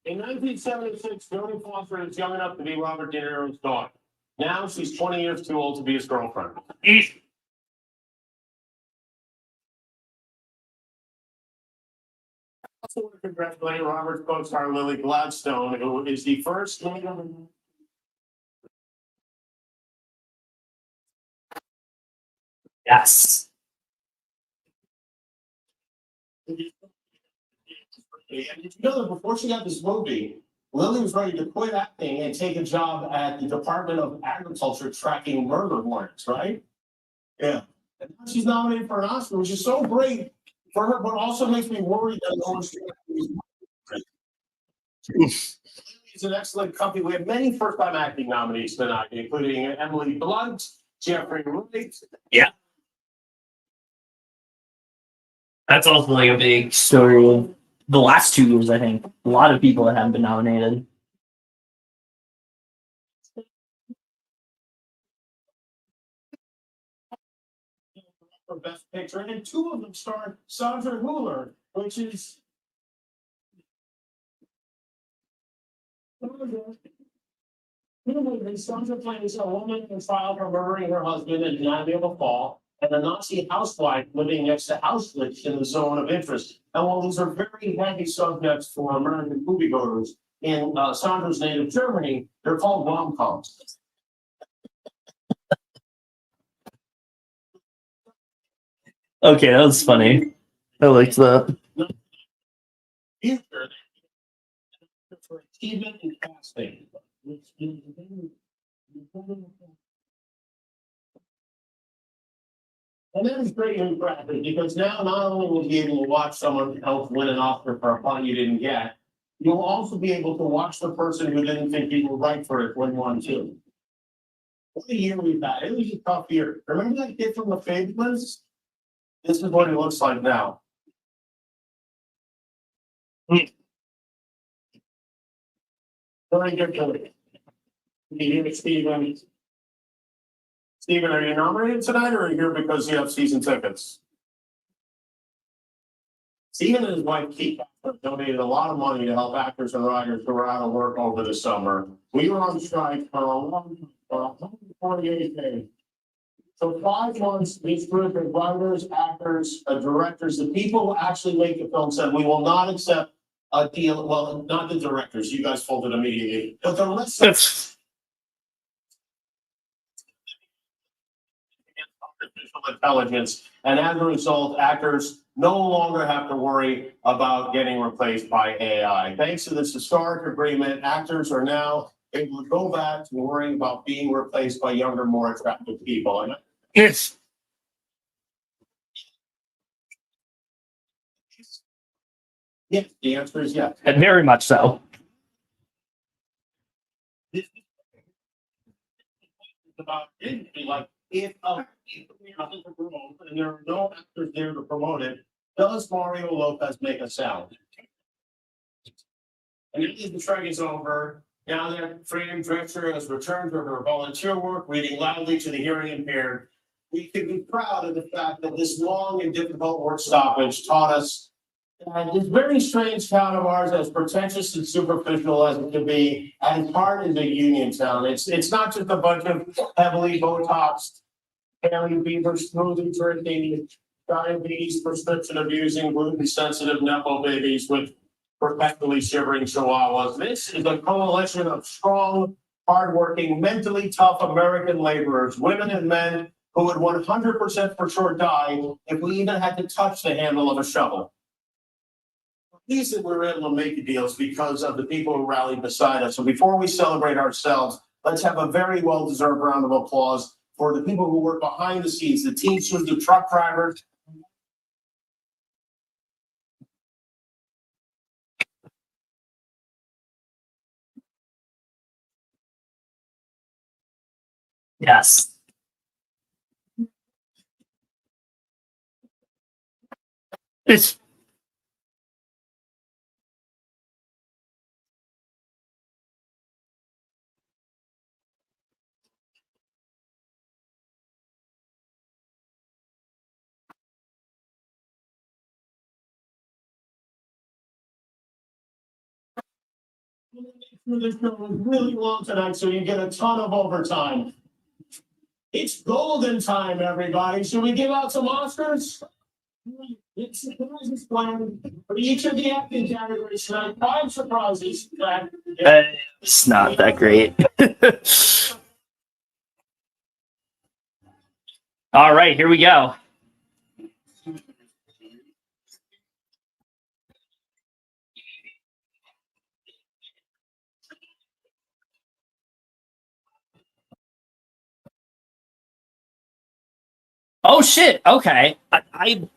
In 1976, Jodie Foster is young enough to be Robert De Niro's daughter. Now she's 20 years too old to be his girlfriend. I also want to congratulate Robert's co-star Lily Gladstone, who is the first woman. Yes. And did you know that before she got this movie, Lily was ready to quit acting and take a job at the Department of Agriculture tracking murder warrants, right? Yeah. And now she's nominated for an Oscar, which is so great for her, but also makes me worried that no one's It's an excellent company. We have many first-time acting nominees tonight, including Emily Blunt, Jeffrey Wright. Yeah. That's also like a big story. The last 2 years, I think, a lot of people that haven't been nominated. For Best Picture, and 2 of them star Sandra Hüller, which is Sandra plays a woman who filed for murdering her husband in the anatomy of a fall, and a Nazi housewife living next to Auschwitz in the zone of interest. And while these are very heavy subjects for American moviegoers, in Sandra's native Germany, they're called rom-coms. Okay, that was funny. I liked that. Future for achievement and casting. And that is great news for athletes, because now not only will you be able to watch someone else win an Oscar for a part you didn't get, you'll also be able to watch the person who didn't think you were right for it win one too. What a year we've had. It was a tough year. Remember that kid from The Fablemans? This is what he looks like now. Very good point. You hear Stephen? Stephen, are you nominated tonight, or are you here because you have season tickets? Stephen and his wife Kate donated a lot of money to help actors and writers who were out of work over the summer. We were on strike for 148 days. So 5 months, these group of writers, actors, directors, the people who actually make the film said, we will not accept a deal, well, not the directors, you guys folded immediately, but the rest of artificial intelligence, and as a result, actors no longer have to worry about getting replaced by AI. Thanks to this historic agreement, actors are now able to go back to worrying about being replaced by younger, more attractive people. And Yes. yes, the answer is yes. Very much so. This is about industry, like if nothing to promote and there are no actors there to promote it, does Mario Lopez make a sound? And if the strike is over, now that Freedom Drescher has returned to her volunteer work, reading loudly to the hearing impaired, we can be proud of the fact that this long and difficult work stoppage taught us that this very strange town of ours, as pretentious and superficial as it can be, at its heart is a union town. It's not just a bunch of heavily Botoxed, Haley Bieber smoothie drinking, diabetes prescription abusing, gluten sensitive Nepo babies with perpetually shivering chihuahuas. This is a coalition of strong, hardworking, mentally tough American laborers, women and men who would 100% for sure die if we even had to touch the handle of a shovel. The reason we were able to make deals because of the people who rallied beside us. So before we celebrate ourselves, let's have a very well-deserved round of applause for the people who work behind the scenes, the teamsters, the truck drivers. Yes. It's This show is really long tonight, so you get a ton of overtime. It's golden time, everybody. Should we give out some Oscars? It's surprises planned for each of the acting categories tonight. 5 surprises. it's not that great. All right, here we go. Oh shit! Okay, I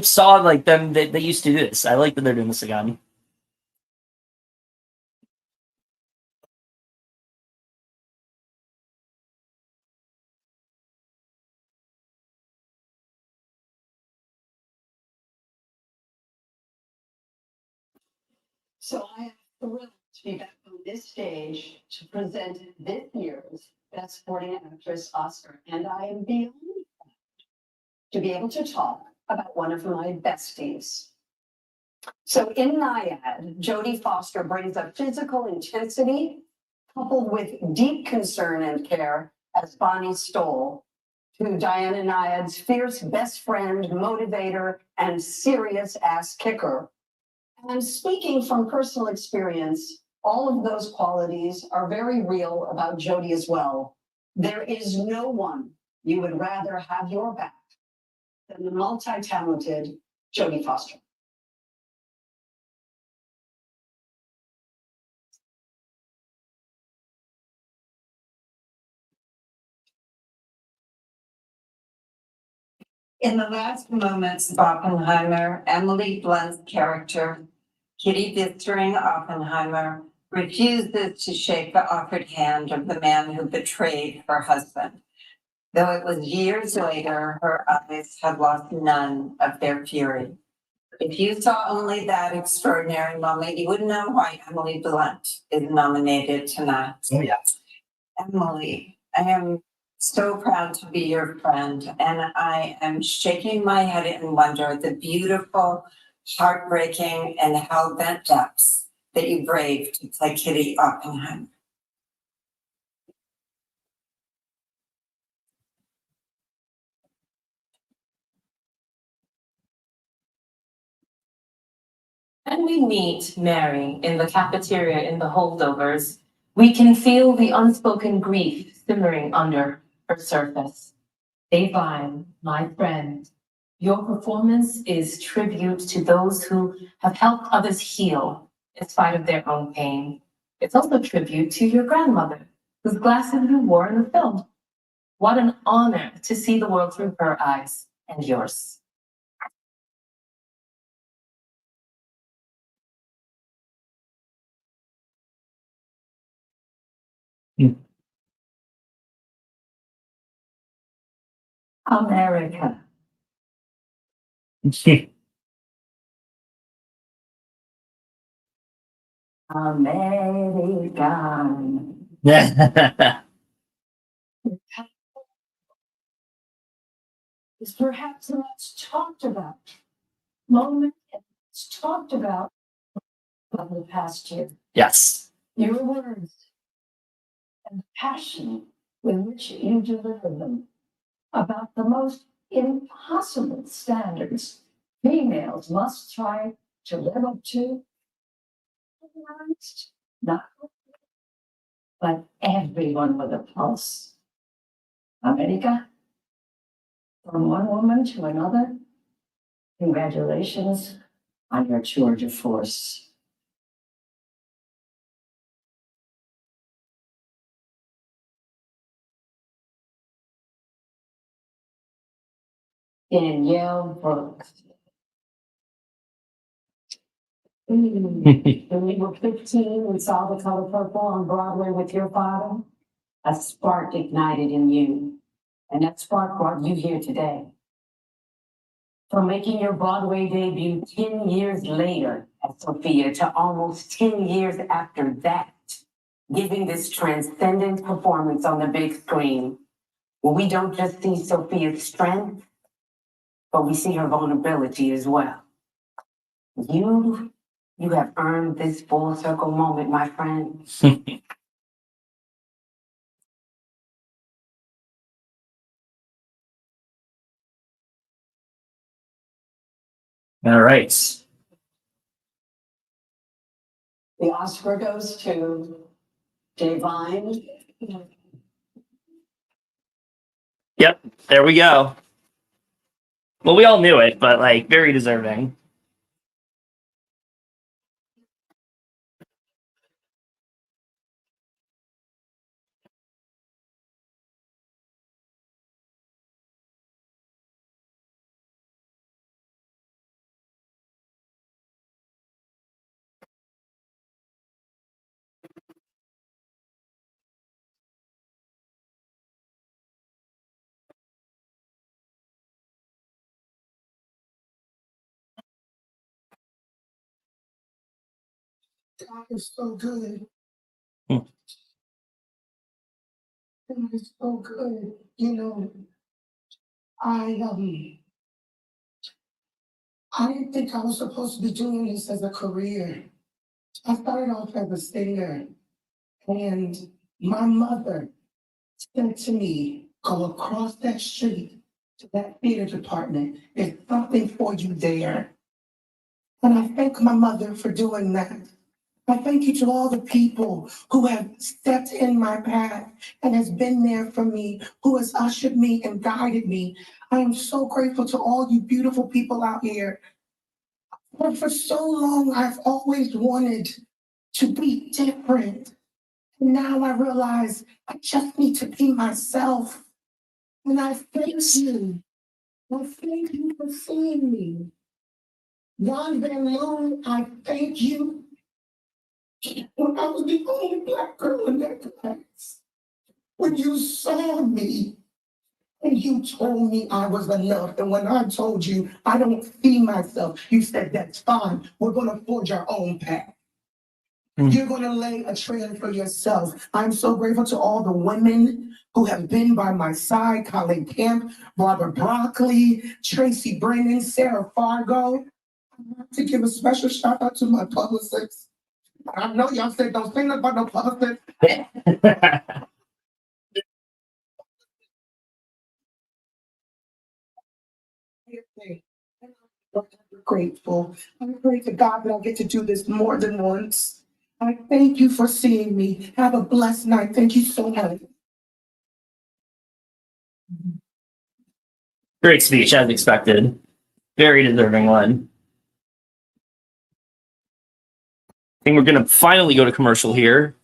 saw like them. They used to do this. I like that they're doing this again. So I am thrilled to be back on this stage to present this year's Best Supporting Actress Oscar. And I am beyond proud to be able to talk about one of my besties. So in Nyad, Jodie Foster brings a physical intensity coupled with deep concern and care as Bonnie Stoll to Diana Nyad's fierce best friend, motivator, and serious ass kicker. And speaking from personal experience, all of those qualities are very real about Jodie as well. There is no one you would rather have your back than the multi-talented Jodie Foster. In the last moments of Oppenheimer, Emily Blunt's character, Kitty Bittering Oppenheimer, refuses to shake the offered hand of the man who betrayed her husband. Though it was years later, her eyes had lost none of their fury. If you saw only that extraordinary moment, you would know why Emily Blunt is nominated tonight. Oh yeah. Emily, I am so proud to be your friend, and I am shaking my head in wonder at the beautiful, heartbreaking, and hell-bent depths that you braved to play Kitty Oppenheimer. we meet Mary in the cafeteria in the holdovers, we can feel the unspoken grief simmering under her surface. Davine, my friend, your performance is tribute to those who have helped others heal in spite of their own pain. It's also tribute to your grandmother, whose glasses you wore in the film. What an honor to see the world through her eyes and yours. America. American. Is perhaps the most talked about moment it's talked about of the past year. Yes. Your words and the passion with which you deliver them about the most impossible standards females must try to live up to. Not but everyone with a pulse. America, from one woman to another, congratulations on your tour de force. Danielle Brooks. When we were 15, we saw The Color Purple on Broadway with your father. A spark ignited in you, and that spark brought you here today. From making your Broadway debut 10 years later at Sophia to almost 10 years after that, giving this transcendent performance on the big screen, where we don't just see Sophia's strength, but we see her vulnerability as well. You have earned this full circle moment, my friend. All right. The Oscar goes to Davine. Yep. There we go. Well, we all knew it, but like very deserving. God is so good. Hmm. God is so good. You know, I I didn't think I was supposed to be doing this as a career. I started off as a singer, and my mother said to me, "Go across that street to that theater department. There's something for you there." And I thank my mother for doing that. I thank you to all the people who have stepped in my path and has been there for me, who has ushered me and guided me. I am so grateful to all you beautiful people out here. But for so long, I've always wanted to be different. And now I realize I just need to be myself. And I thank you. I thank you for seeing me. Ron Van Loon, I thank you. When I was the only Black girl in that class, when you saw me and you told me I was enough, and when I told you I don't see myself, you said, "That's fine. We're going to forge our own path." You're going to lay a trail for yourself. I'm so grateful to all the women who have been by my side: Colleen Kemp, Barbara Broccoli, Tracy Brennan, Sarah Fargo. I want to give a special shout out to my publicist. I know y'all said don't say nothing about no publicist. grateful. I pray to God that I get to do this more than once. I thank you for seeing me. Have a blessed night. Thank you so much. Great speech, as expected. Very deserving one. I think we're gonna finally go to commercial here.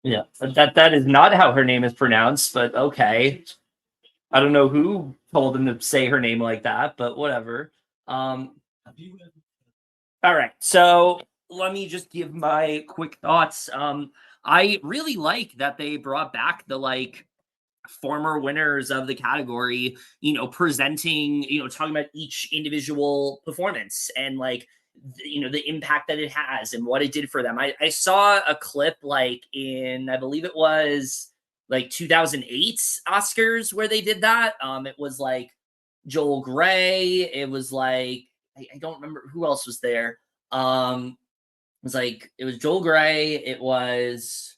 Yeah, that is not how her name is pronounced, but okay. I don't know who told him to say her name like that, but whatever. All right, so let me just give my quick thoughts. I really like that they brought back the former winners of the category, presenting, talking about each individual performance and the impact that it has and what it did for them. I saw a clip in, I believe it was 2008 Oscars where they did that. It was Joel Gray. It was I don't remember who else was there. It was Joel Gray. It was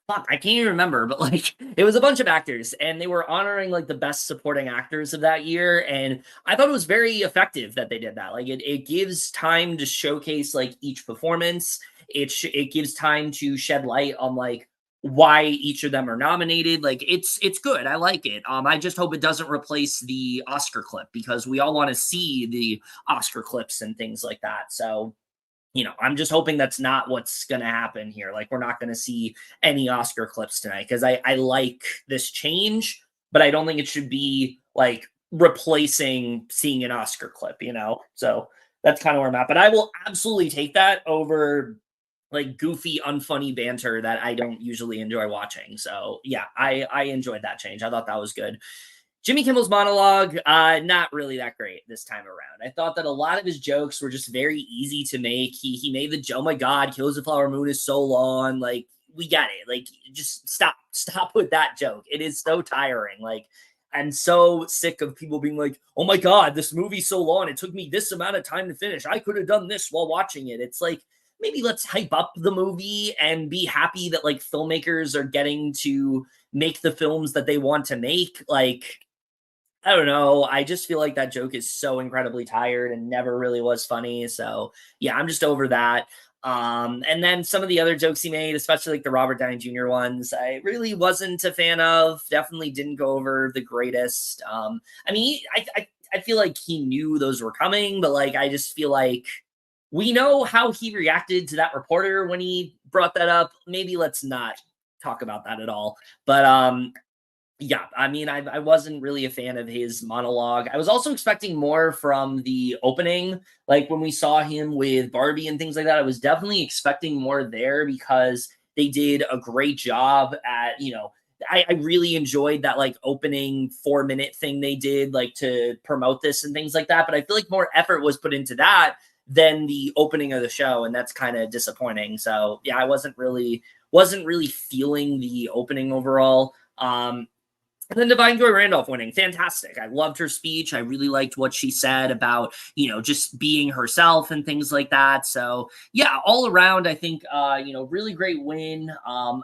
fuck, I can't even remember, but it was a bunch of actors and they were honoring the best supporting actors of that year. And I thought it was very effective that they did that. It gives time to showcase each performance. It gives time to shed light on why each of them are nominated. It's good. I like it. I just hope it doesn't replace the Oscar clip because we all want to see the Oscar clips and things like that. So I'm just hoping that's not what's going to happen here. We're not going to see any Oscar clips tonight because I like this change, but I don't think it should be replacing seeing an Oscar clip, So that's kind of where I'm at. But I will absolutely take that over goofy, unfunny banter that I don't usually enjoy watching. So yeah, I enjoyed that change. I thought that was good. Jimmy Kimmel's monologue, not really that great this time around. I thought that a lot of his jokes were just very easy to make. He made the oh my god, Killers of the Flower Moon is so long. We get it. Just stop with that joke. It is so tiring. I'm so sick of people being oh my god, this movie's so long. It took me this amount of time to finish. I could have done this while watching it. It's maybe let's hype up the movie and be happy that filmmakers are getting to make the films that they want to make. I don't know. I just feel like that joke is so incredibly tired and never really was funny. So yeah, I'm just over that. And then some of the other jokes he made, especially the Robert Downey Jr. ones, I really wasn't a fan of. Definitely didn't go over the greatest. I feel like he knew those were coming, but I just feel we know how he reacted to that reporter when he brought that up. Maybe let's not talk about that at all. But yeah, I wasn't really a fan of his monologue. I was also expecting more from the opening, when we saw him with Barbie and things like that. I was definitely expecting more there because they did a great job at, I really enjoyed that opening 4-minute thing they did to promote this and things like that. But I feel more effort was put into that than the opening of the show, and that's kind of disappointing. So yeah, I wasn't really feeling the opening overall. And then Divine Joy Randolph winning. Fantastic. I loved her speech. I really liked what she said about, just being herself and things like that. So yeah, all around, I think, really great win.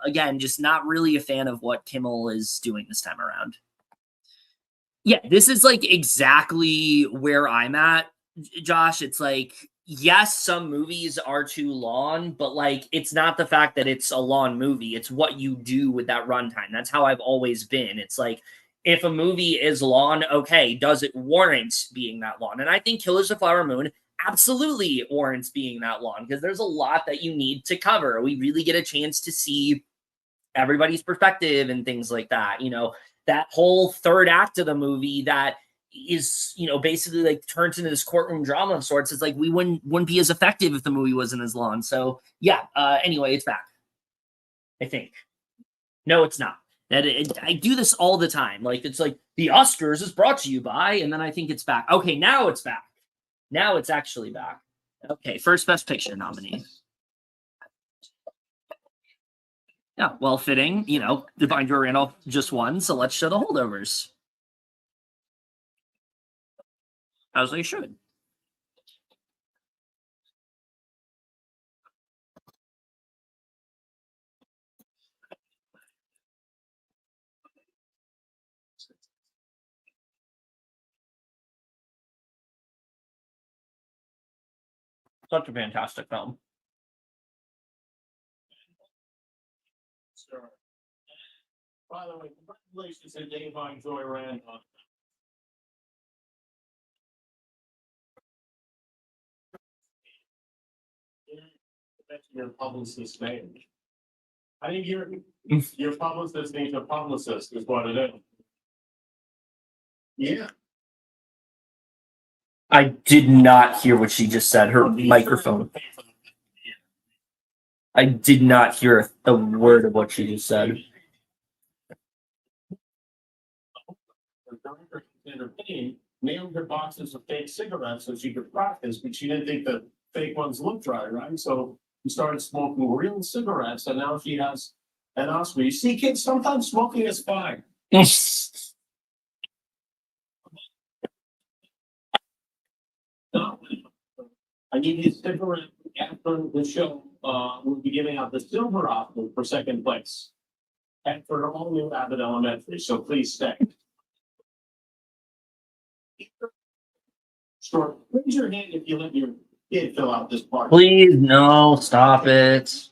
Again, just not really a fan of what Kimmel is doing this time around. Yeah, this is exactly where I'm at, Josh. It's yes, some movies are too long, but it's not the fact that it's a long movie. It's what you do with that runtime. That's how I've always been. It's if a movie is long, okay, does it warrant being that long? And I think Killers of the Flower Moon absolutely warrants being that long because there's a lot that you need to cover. We really get a chance to see everybody's perspective and things like that. That whole third act of the movie that is basically turns into this courtroom drama of sorts. It's we wouldn't be as effective if the movie wasn't as long. So yeah, anyway, it's back, I think. No, it's not. I do this all the time. It's the Oscars is brought to you by, and then I think it's back. Okay, now it's back. Now it's actually back. Okay, first Best Picture nominee. Yeah, well fitting. Divine Joy Randolph just won, so let's show the holdovers. As they should. Such a fantastic film. Sure. By the way, congratulations to Dave on Joy Randolph. That's your publicist name. I think your publicist needs a publicist is what it is. Yeah. I did not hear what she just said. Her microphone. I did not hear a word of what she just said. The director entertained nailed her boxes of fake cigarettes so she could practice, but she didn't think the fake ones looked right? So she started smoking real cigarettes, and now she has an Oscar. You see, kids, sometimes smoking is fine. No. I need you to stick around after the show. We'll be giving out the silver Oscar for second place. And for all new Abbott Elementary, so please stay. Sure. Raise your hand if you let your kid fill out this part. Please, no, stop it.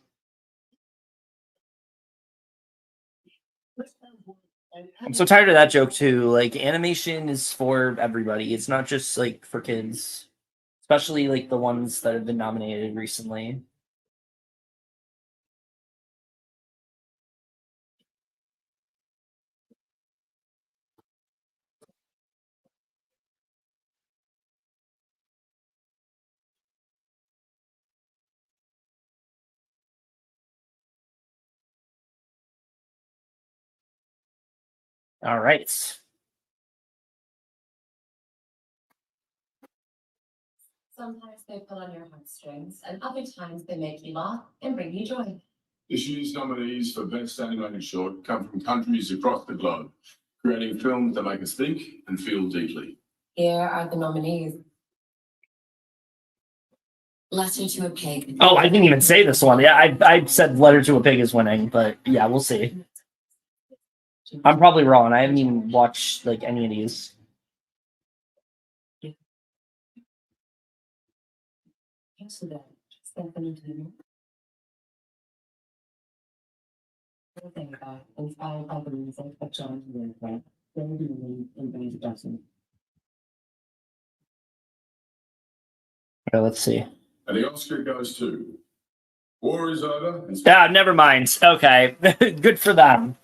I'm so tired of that joke too. Like, animation is for everybody. It's not just like for kids, especially like the ones that have been nominated recently. All right. Sometimes they pull on your heartstrings, and other times they make you laugh and bring you joy. This year's nominees for Best Animated Short come from countries across the globe, creating films that make us think and feel deeply. Here are the nominees. Letter to a Pig. Oh, I didn't even say this one. Yeah, I said Letter to a Pig is winning, but yeah, we'll see. I'm probably wrong. I haven't even watched like any of these. Inspired by the music of John Lennon, and Jackson. Okay, let's see. And the Oscar goes to War is Over. Ah, never mind. Okay, good for them.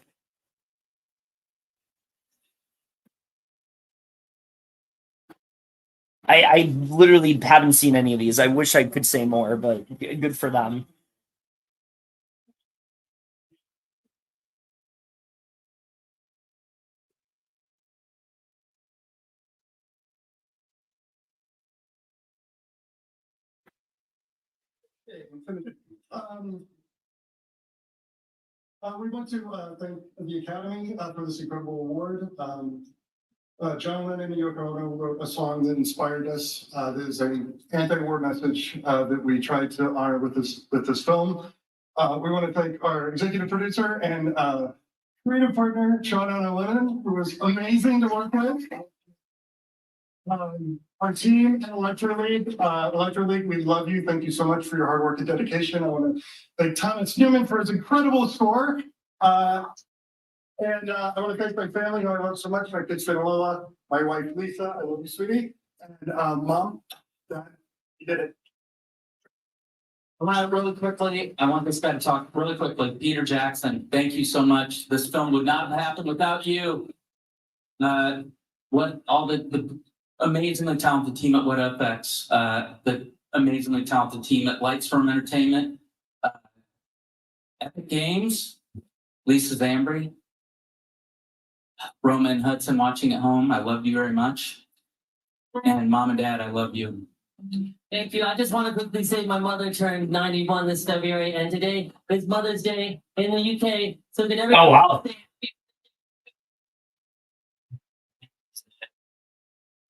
I literally haven't seen any of these. I wish I could say more, but good for them. We want to thank the Academy for this incredible award. John Lennon and Yoko Ono wrote a song that inspired us. There's an anti-war message that we tried to honor with this film. We want to thank our executive producer and creative partner, Sean Lennon, who was amazing to work with. Our team at Electro League, we love you. Thank you so much for your hard work and dedication. I want to thank Thomas Newman for his incredible score. And I want to thank my family who I love so much. My kids, Finn and Lola, my wife, Lisa. I love you, sweetie. And Mom, Dad, you did it. Really quickly, I want this guy to talk really quickly. Peter Jackson, thank you so much. This film would not have happened without you. What all the amazingly talented team at What FX, the amazingly talented team at Lightstorm Entertainment, Epic Games, Lisa Zambri, Roman Hudson watching at home. I love you very much. And Mom and Dad, I love you. Thank you. I just want to quickly say my mother turned 91 this February, and today is Mother's Day in the UK. So that everyone. Oh, wow.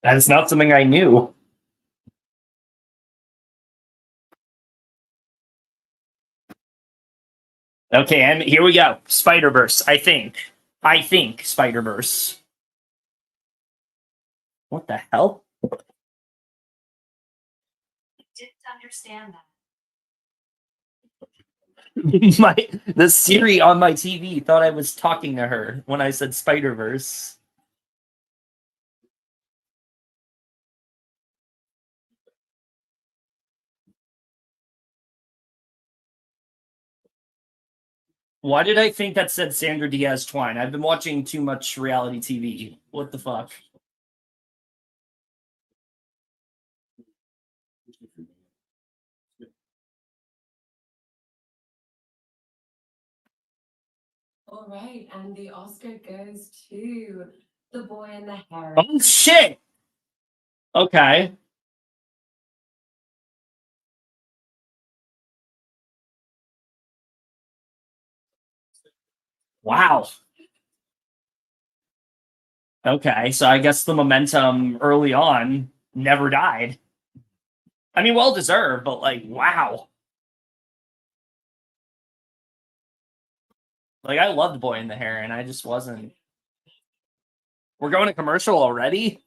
That is not something I knew. Okay, and here we go. Spider-Verse, I think. Spider-Verse. What the hell? Didn't understand that. The Siri on my TV thought I was talking to her when I said Spider-Verse. Why did I think that said Sandra Diaz Twine? I've been watching too much reality TV. What the fuck? All right, and the Oscar goes to The Boy and the Heron. Oh shit! Okay. Wow. Okay, so I guess the momentum early on never died. I mean, well deserved, but like, wow. Like, I loved Boy and the Heron. I just wasn't. We're going to commercial already?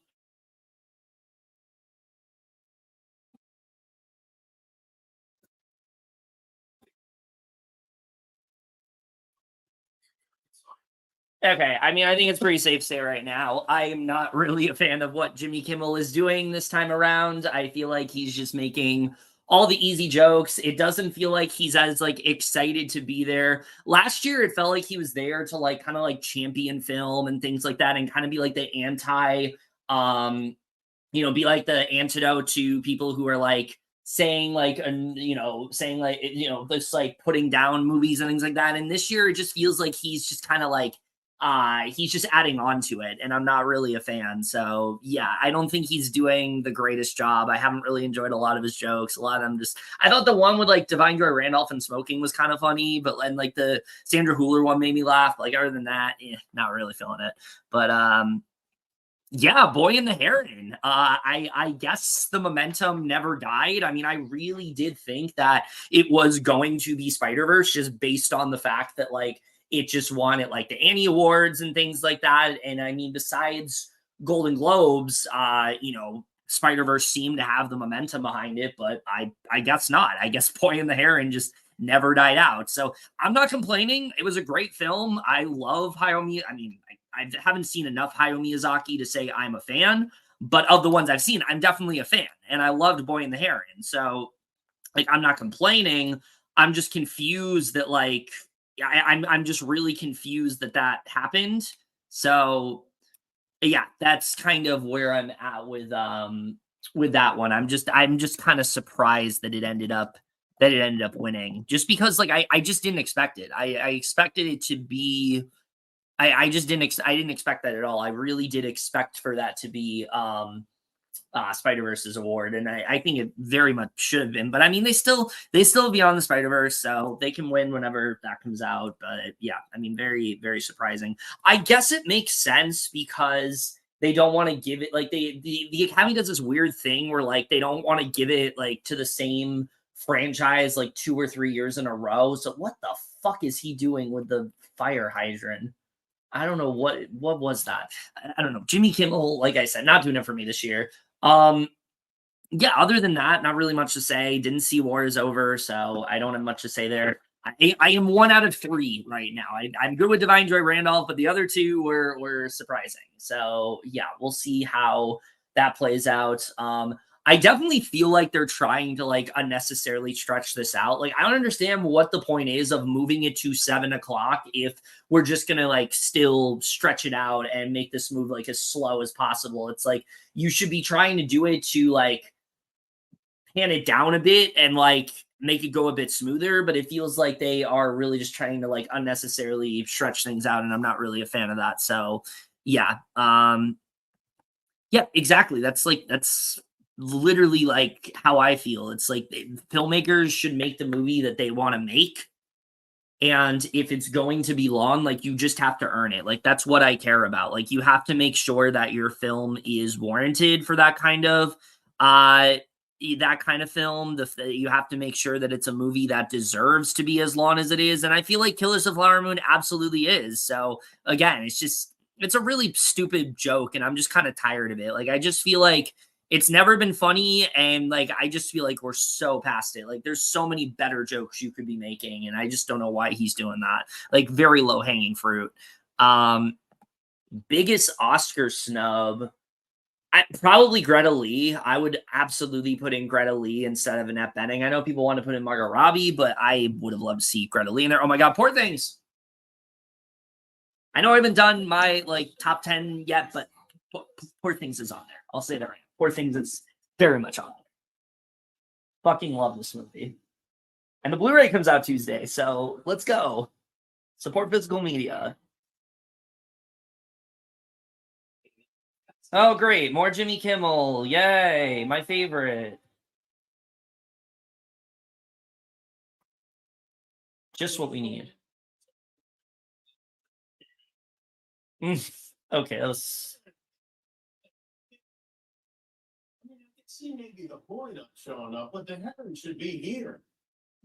Okay, I mean, I think it's pretty safe to say right now, I am not really a fan of what Jimmy Kimmel is doing this time around. I feel like he's just making all the easy jokes. It doesn't feel like he's as like excited to be there. Last year, it felt like he was there to like kind of like champion film and things like that, and kind of be like the um, be like the antidote to people who are like saying like, saying like, this like putting down movies and things like that. And this year, it just feels like he's just kind of like he's just adding on to it, and I'm not really a fan. So yeah, I don't think he's doing the greatest job. I haven't really enjoyed a lot of his jokes. A lot of them just, I thought the one with like Divine Joy Randolph and smoking was kind of funny, but and like the Sandra Hüller one made me laugh. Like other than that, not really feeling it. But yeah, Boy and the Heron. I guess the momentum never died. I mean, I really did think that it was going to be Spider-Verse just based on the fact that like it just won at like the Annie Awards and things like that. And I mean, besides Golden Globes, Spider-Verse seemed to have the momentum behind it, but I guess not. I guess Boy and the Heron just never died out. So I'm not complaining. It was a great film. I love Hayao Miyazaki. I mean, I haven't seen enough Hayao Miyazaki to say I'm a fan, but of the ones I've seen, I'm definitely a fan. And I loved Boy and the Heron. So like, I'm not complaining. I'm just confused that like, I'm just really confused that that happened. So yeah, that's kind of where I'm at with that one. I'm just kind of surprised that it ended up winning, just because like I just didn't expect it. I expected it to be. I just I didn't expect that at all. I really did expect for that to be Spider-Verse's award, and I think it very much should have been. But I mean, they still Beyond the Spider-Verse, so they can win whenever that comes out. But yeah, I mean, very, very surprising. I guess it makes sense because they don't want to give it like the Academy does this weird thing where like they don't want to give it like to the same franchise like 2 or 3 years in a row. So what the fuck is he doing with the fire hydrant? I don't know what was that. I don't know. Jimmy Kimmel, like I said, not doing it for me this year. Yeah, other than that, not really much to say. Didn't see War is Over, so I don't have much to say there. I am 1 out of 3 right now. I'm good with Divine Joy Randolph, but the other 2 were surprising. So yeah, we'll see how that plays out. I definitely feel like they're trying to like unnecessarily stretch this out. Like, I don't understand what the point is of moving it to 7 o'clock if we're just gonna like still stretch it out and make this move like as slow as possible. It's like you should be trying to do it to like pan it down a bit and like make it go a bit smoother, but it feels like they are really just trying to like unnecessarily stretch things out, and I'm not really a fan of that. So yeah, yeah, exactly. That's literally like how I feel. It's like filmmakers should make the movie that they want to make. And if it's going to be long, like you just have to earn it. Like that's what I care about. Like you have to make sure that your film is warranted for that kind of film. You have to make sure that it's a movie that deserves to be as long as it is. And I feel like Killers of the Flower Moon absolutely is. So again, it's a really stupid joke, and I'm just kind of tired of it. Like I just feel like It's never been funny, and like I just feel like we're so past it. Like there's so many better jokes you could be making, and I just don't know why he's doing that. Like very low hanging fruit. Biggest Oscar snub. Probably Greta Lee. I would absolutely put in Greta Lee instead of Annette Bening. I know people want to put in Margot Robbie, but I would have loved to see Greta Lee in there. Oh my god, Poor Things. I know I haven't done my like top 10 yet, but Poor Things is on there. I'll say that right. Poor Things is very much on there. Fucking love this movie. And the Blu-ray comes out Tuesday, so let's go. Support physical media. Oh, great. More Jimmy Kimmel. Yay. My favorite. Just what we need. Okay, let's. See, maybe the boy not showing up, but the heaven should be here.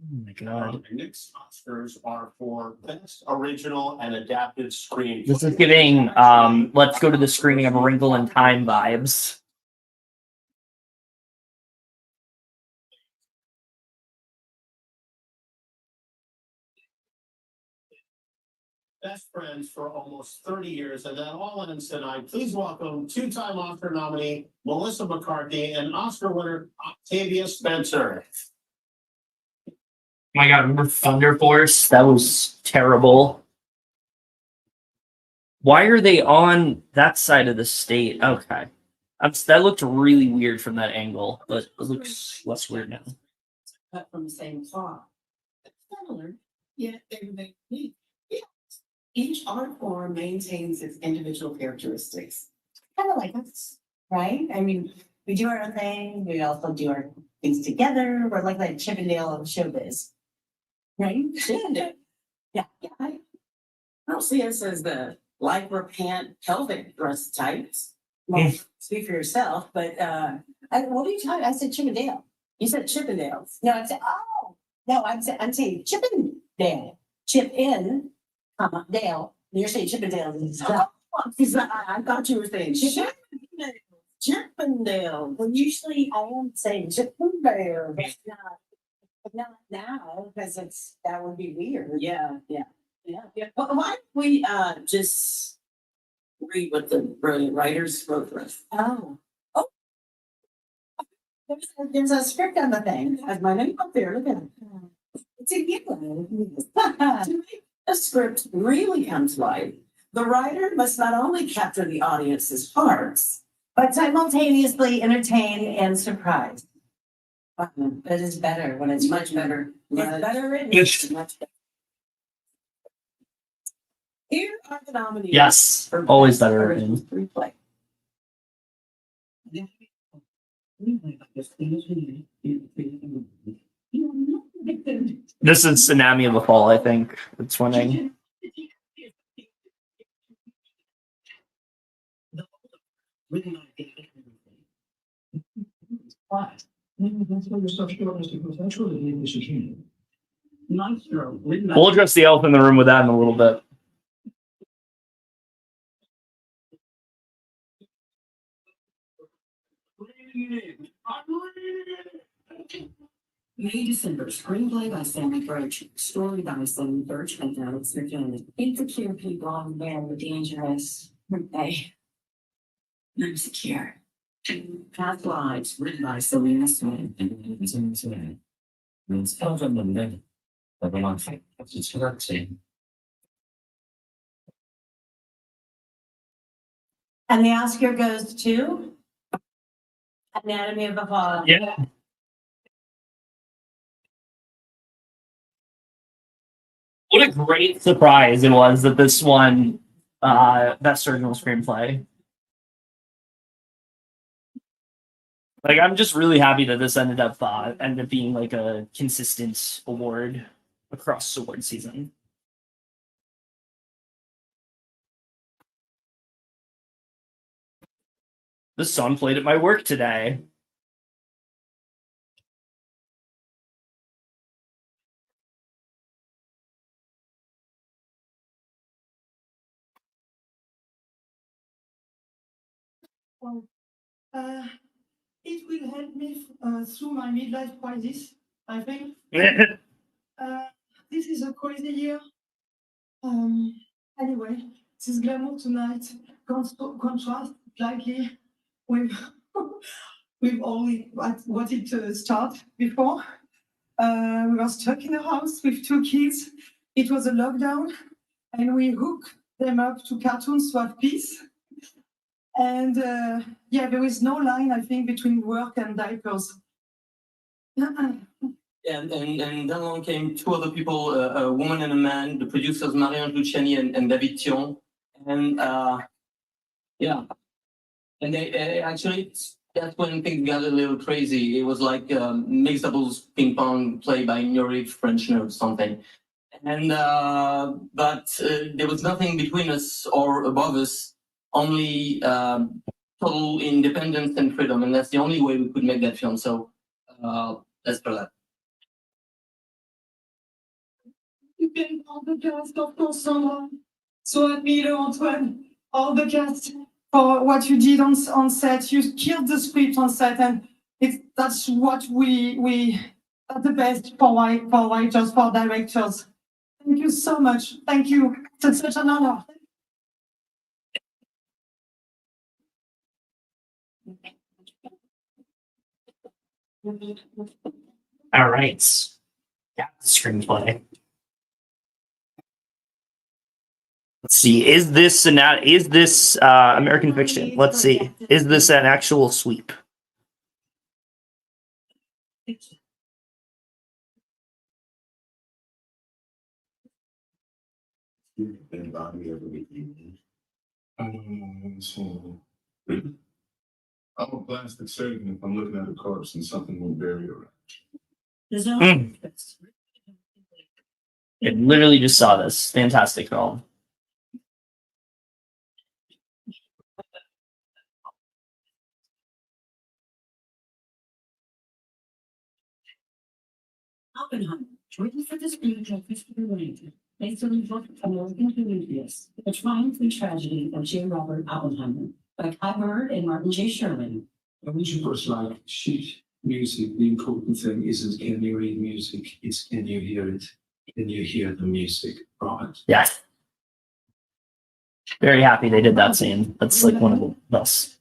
Oh my god. The next Oscars are for Best Original and Adapted Screenplay. This is giving let's go to the screening of A Wrinkle in Time vibes. Best friends for almost 30 years, and that all ends tonight. Please welcome two-time Oscar nominee Melissa McCarthy and Oscar winner Octavia Spencer. Oh my god, remember Thunder Force? That was terrible. Why are they on that side of the state? Okay. That looked really weird from that angle, but it looks less weird now. Cut from the same cloth. Similar, yet they remain unique. Each art form maintains its individual characteristics. Kind of like us, right? I mean, we do our own thing. We also do our things together. We're like Chippendale of showbiz, right? Yeah. I don't see us as the lycra pant pelvic thrust types. Well, speak for yourself, but what are you talking? I said Chippendale. You said Chippendales. No, I'm saying Chippendale. Chip in. Dale, you're saying Chippendale. I thought you were saying Chippendale. Well, usually I am saying Chippendale, but not now because that would be weird. Yeah. But why don't we just read what the brilliant writers wrote for us? Oh. There's a script on the thing. Has my name up there. Look at it. It's a given. A script really comes to life, the writer must not only capture the audience's hearts, but simultaneously entertain and surprise. That is better when it's much better. It's better written. It's much better. Here are the nominees. Yes, always better written. Replay. This is Anatomy of a Fall, I think. It's winning. We'll address the elephant in the room with that in a little bit. May December, screenplay by Sammy Birch, story by Sammy Birch and Alex McKinnon. Insecure people and dangerous. Hey, I'm secure. Past lives written by Selena Smith. And the Oscar goes to Anatomy of a Fall. Yeah. What a great surprise it was that this won Best Original Screenplay. Like, I'm just really happy that this ended up being like a consistent award across award season. The song played at my work today. it will help me through my midlife crisis, I think. This is a crazy year. Anyway, this glamour tonight contrast slightly with with all what it started before. We were stuck in a house with 2 kids. It was a lockdown, and we hooked them up to cartoons to have peace. And yeah, there is no line, I think, between work and diapers. And then along came 2 other people, a woman and a man, the producers Marianne Luciani and David Thion. And yeah, and they actually, that's when things got a little crazy. It was like mixed doubles ping pong played by Nuri Frenchner or something. And but there was nothing between us or above us, only total independence and freedom, and that's the only way we could make that film. So that's for that. You can all the cast, of course, so Milo, Antoine, all the cast for what you did on set. You killed the script on set, and that's what we are the best for writers, for directors. Thank you so much. Thank you. It's such an honor. All right. Yeah, screenplay. Let's see. Is this American Fiction? Let's see. Is this an actual sweep? I'm a plastic surgeon if I'm looking at a corpse and something will bury around. I literally just saw this. Fantastic film. Oppenheimer, written for the screenplay Christopher Nolan, based on the book American Prometheus, The Triumph and Tragedy of J. Robert Oppenheimer, by Kai Bird and Martin J. Sherman. When you first like sheet music, the important thing isn't can you read music, it's can you hear it? Can you hear the music from it? Yeah. Very happy they did that scene. That's like one of the best.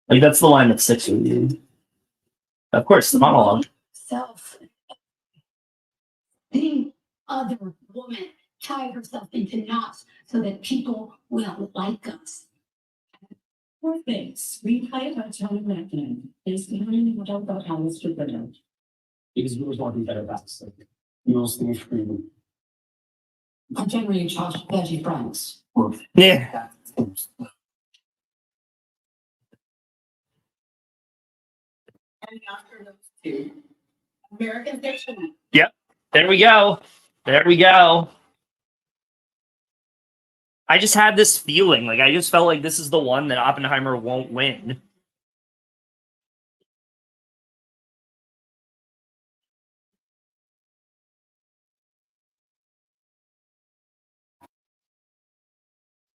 Like that's the line that sticks with you. Of course, the monologue. Self. The other woman tied herself into knots so that people will like us. Four things. Replay by Tony McKinnon. Based on what about Alice Rippon. Because we were talking better about stuff. Mostly free. I'm generally Josh Veggie Franks. Yeah. And after those 2, American Fiction. Yep. There we go. There we go. I just had this feeling, like I just felt like this is the one that Oppenheimer won't win.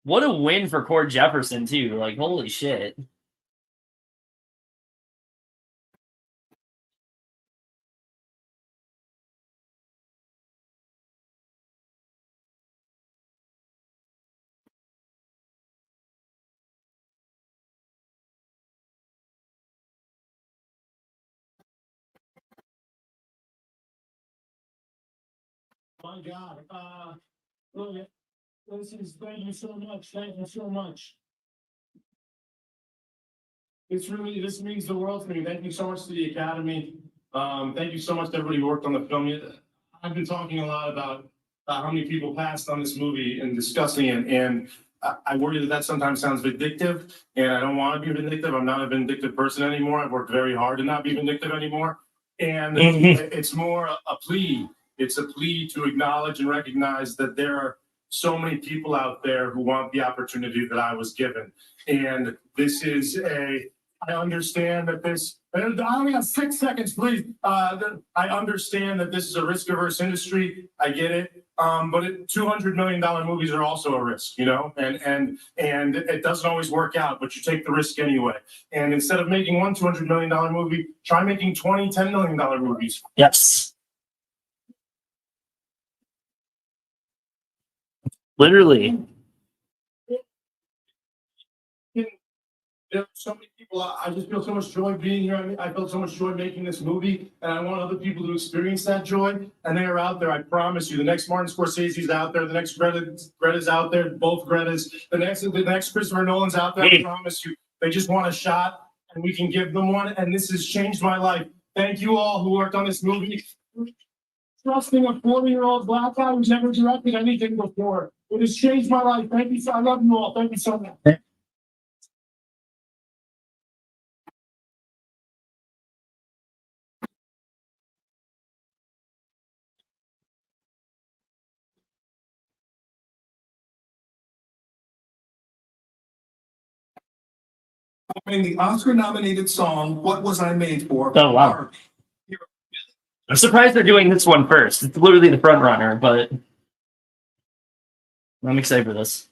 What a win for Cord Jefferson too. Like holy shit. My God, look, thank you so much. Thank you so much. This means the world to me. Thank you so much to the Academy. Thank you so much to everybody who worked on the film. I've been talking a lot about how many people passed on this movie and discussing it, and I worry that sometimes sounds vindictive, and I don't want to be vindictive. I'm not a vindictive person anymore. I've worked very hard to not be vindictive anymore, and it's more a plea. It's a plea to acknowledge and recognize that there are so many people out there who want the opportunity that I was given. And this is I understand that this, I only have 6 seconds, please. I understand that this is a risk-averse industry. I get it. But $200 million movies are also a risk, you know, and it doesn't always work out, but you take the risk anyway. And instead of making one $200 million movie, try making 20 $10 million movies. Yes. Literally. There's so many people. I just feel so much joy being here. I felt so much joy making this movie, and I want other people to experience that joy. And they are out there. I promise you. The next Martin Scorsese's out there. The next Greta's out there. Both Greta's. The next Christopher Nolan's out there. I promise you. They just want a shot, and we can give them one. And this has changed my life. Thank you all who worked on this movie. Trusting a 40-year-old black guy who's never directed anything before. It has changed my life. Thank you. I love you all. Thank you so much. In the Oscar-nominated song "What Was I Made For?" Oh, wow. I'm surprised they're doing this one first. It's literally the front runner, but I'm excited for this.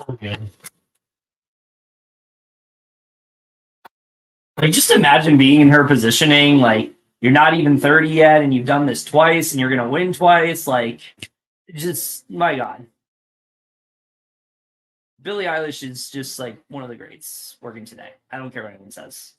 Okay. Like, just imagine being in her positioning. Like, you're not even 30 yet, and you've done this twice, and you're gonna win twice. Like, just my God. Billie Eilish is just like one of the greats working today. I don't care what anyone says.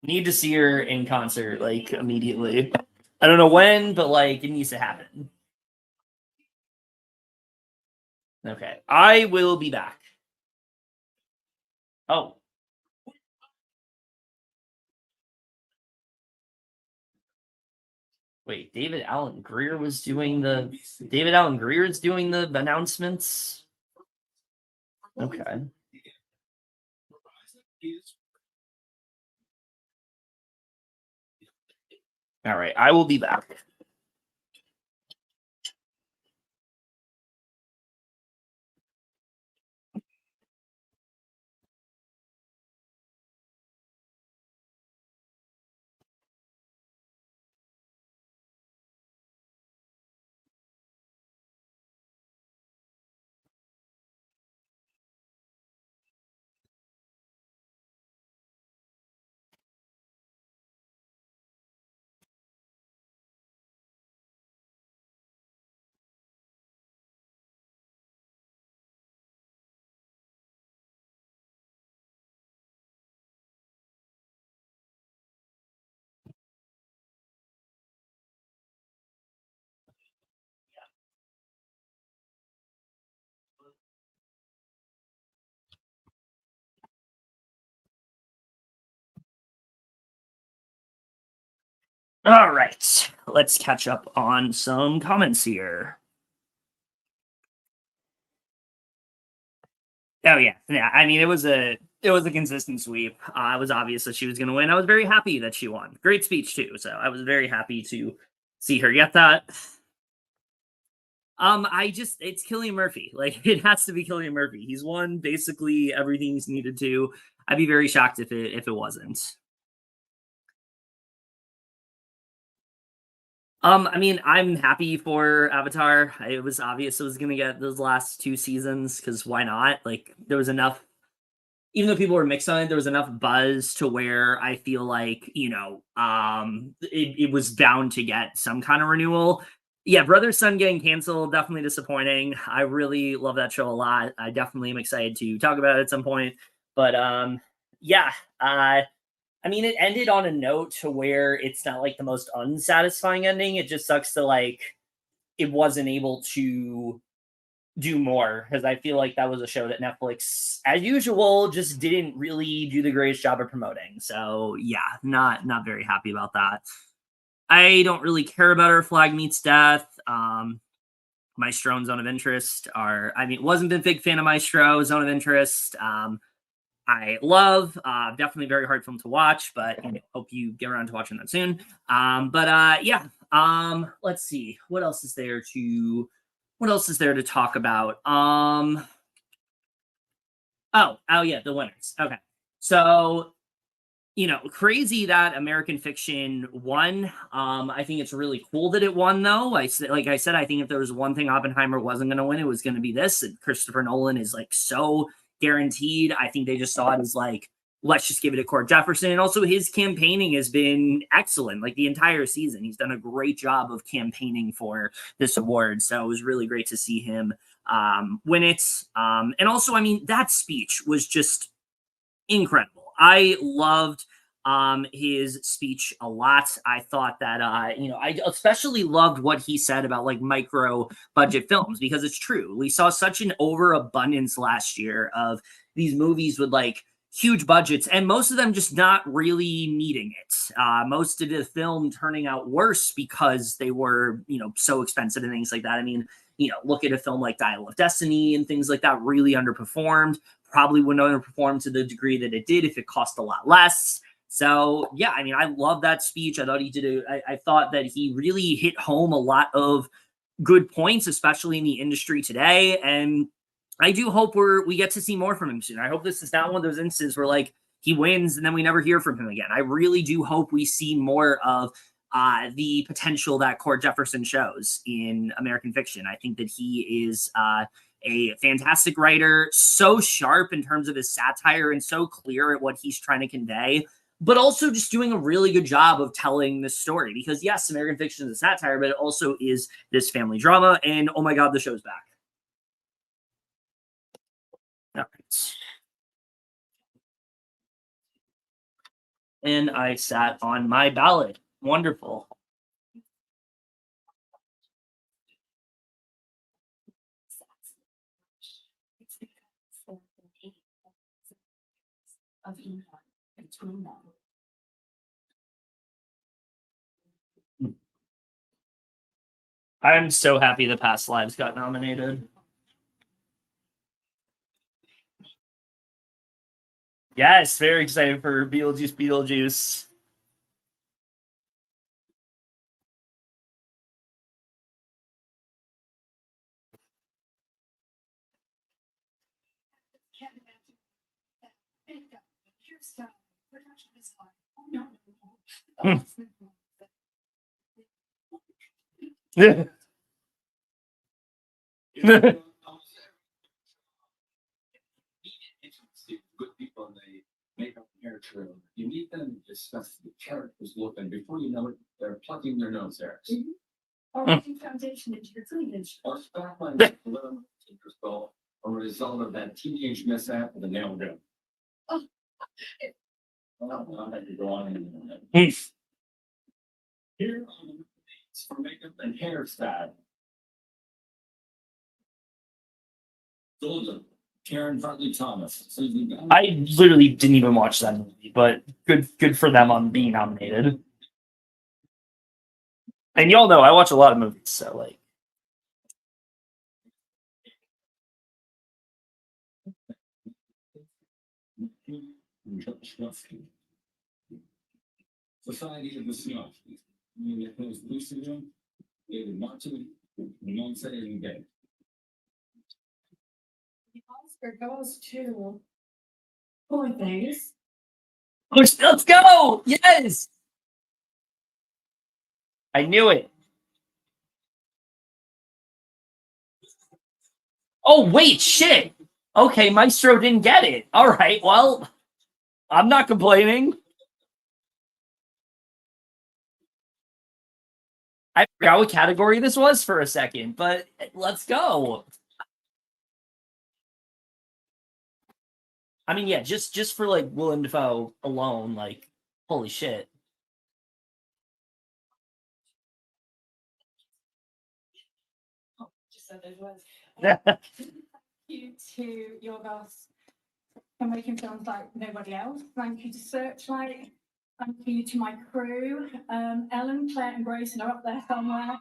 Need to see her in concert, like, immediately. I don't know when, but, like, it needs to happen. Okay. I will be back. Oh. Wait, David Allen Greer is doing the announcements? Okay. All right, I will be back. All right, let's catch up on some comments here. Oh yeah, yeah. I mean, it was a consistent sweep. It was obvious that she was going to win. I was very happy that she won. Great speech too. So I was very happy to see her get that. It's Cillian Murphy. Like, it has to be Cillian Murphy. He's won basically everything he's needed to. I'd be very shocked if it wasn't. I mean, I'm happy for Avatar. It was obvious it was gonna get those last 2 seasons because why not? Like, there was enough. Even though people were mixed on it, there was enough buzz to where I feel like, it was bound to get some kind of renewal. Yeah, Brother Sun getting canceled, definitely disappointing. I really love that show a lot. I definitely am excited to talk about it at some point. But yeah, I mean, it ended on a note to where it's not like the most unsatisfying ending. It just sucks to like it wasn't able to do more because I feel like that was a show that Netflix, as usual, just didn't really do the greatest job of promoting. So yeah, not very happy about that. I don't really care about Our Flag Meets Death. Maestro and Zone of Interest wasn't a big fan of Maestro. Zone of Interest. I love. Definitely very hard film to watch, but hope you get around to watching that soon. Yeah. Let's see. What else is there to talk about? Oh yeah, the winners. Okay. So, crazy that American Fiction won. I think it's really cool that it won, though. Like I said, I think if there was one thing Oppenheimer wasn't going to win, it was going to be this. And Christopher Nolan is like so guaranteed. I think they just saw it as like, let's just give it to Cord Jefferson. And also, his campaigning has been excellent. Like the entire season, he's done a great job of campaigning for this award. So it was really great to see him win it. And also, I mean, that speech was just incredible. I loved his speech a lot. I thought that I especially loved what he said about like micro budget films because it's true. We saw such an overabundance last year of these movies with like huge budgets and most of them just not really meeting it. Most of the film turning out worse because they were, so expensive and things like that. I mean, look at a film like Dial of Destiny and things like that really underperformed. Probably wouldn't underperform to the degree that it did if it cost a lot less. So yeah, I mean, I love that speech. I thought he did I thought that he really hit home a lot of good points, especially in the industry today. And I do hope we get to see more from him soon. I hope this is not one of those instances where like he wins and then we never hear from him again. I really do hope we see more of the potential that Cord Jefferson shows in American Fiction. I think that he is a fantastic writer, so sharp in terms of his satire and so clear at what he's trying to convey, but also just doing a really good job of telling this story. Because yes, American Fiction is a satire, but it also is this family drama. And oh my God, the show's back. All right. and I sat on my ballot. Wonderful. It's because there's an hate of email between them. I'm so happy the Past Lives got nominated. Yes, very excited for Beetlejuice. Can't imagine that makeup, hairstyle, production design. Oh, no, no, no. Yeah. Good people and they make up hair true. You meet them, discuss the characters look, and before you know it, they're plucking their nose hairs. Or putting foundation into your cleavage. Or spackling little teacher's goal, a result of that teenage mishap with a nail gun. Oh. Well, I had to go on and here are the nominees for makeup and hairstyle. Golden, Karen Hartley Thomas, Susan Bell. I literally didn't even watch that movie, but good for them on being nominated. And y'all know I watch a lot of movies, so like. Society of the Snuff. David Martin, Beyonce, and Gay. The Oscar goes to Poor Things. Let's go! Yes! I knew it. Oh, wait, shit! Okay, Maestro didn't get it. Alright, well, I'm not complaining. I forgot what category this was for a second, but let's go. I mean, yeah, just for like Willem Dafoe alone, like, holy shit. Oh, just said those words. Thank you to your boss for making films like nobody else. Thank you to Searchlight. Thank you to my crew. Ellen, Claire, and Grayson are up there somewhere.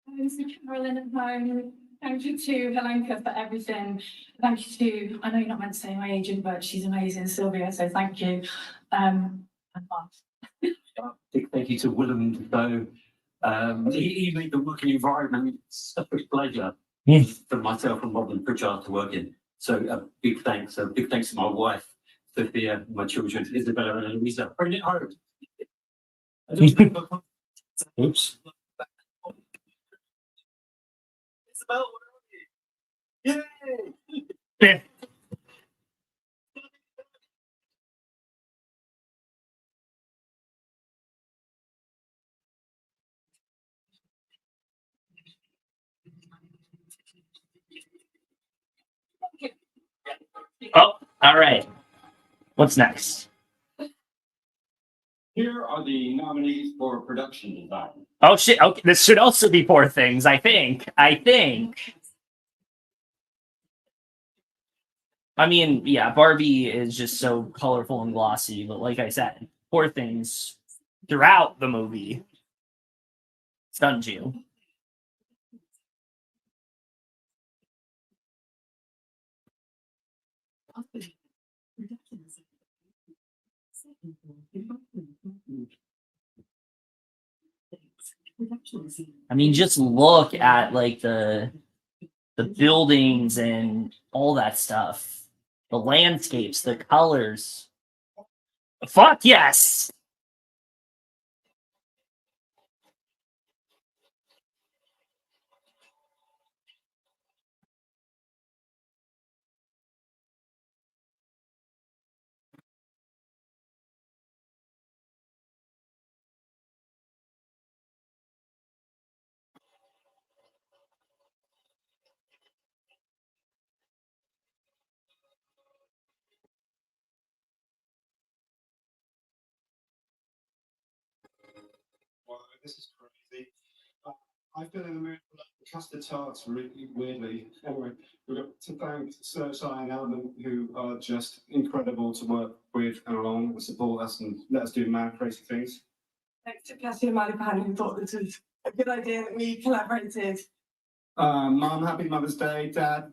And to Carolyn at home. Thank you to Helenka for everything. Thank you to, I know you're not meant to say my agent, but she's amazing, Sylvia, so thank you. And bye. Big thank you to Willem Dafoe. He made the working environment such a pleasure for myself and Robin Pritchard to work in. So a big thanks to my wife, Sophia, my children, Isabella and Louisa. Bring it home. Oops. Isabella, where are you? Yay! Oh, alright. What's next? Here are the nominees for production design. Oh shit, okay, this should also be Poor Things, I think. I mean, yeah, Barbie is just so colorful and glossy, but like I said, Poor Things throughout the movie stuns you. I mean, just look at like the buildings and all that stuff, the landscapes, the colors. Fuck yes. This is crazy. I've been in the mood for like custard tarts really weirdly. Anyway, we've got to thank Surfside and Element, who are just incredible to work with and along and support us and let us do mad, crazy things. Thanks to Cassie and Malipan, who thought this was a good idea that we collaborated. Mum, happy Mother's Day. Dad,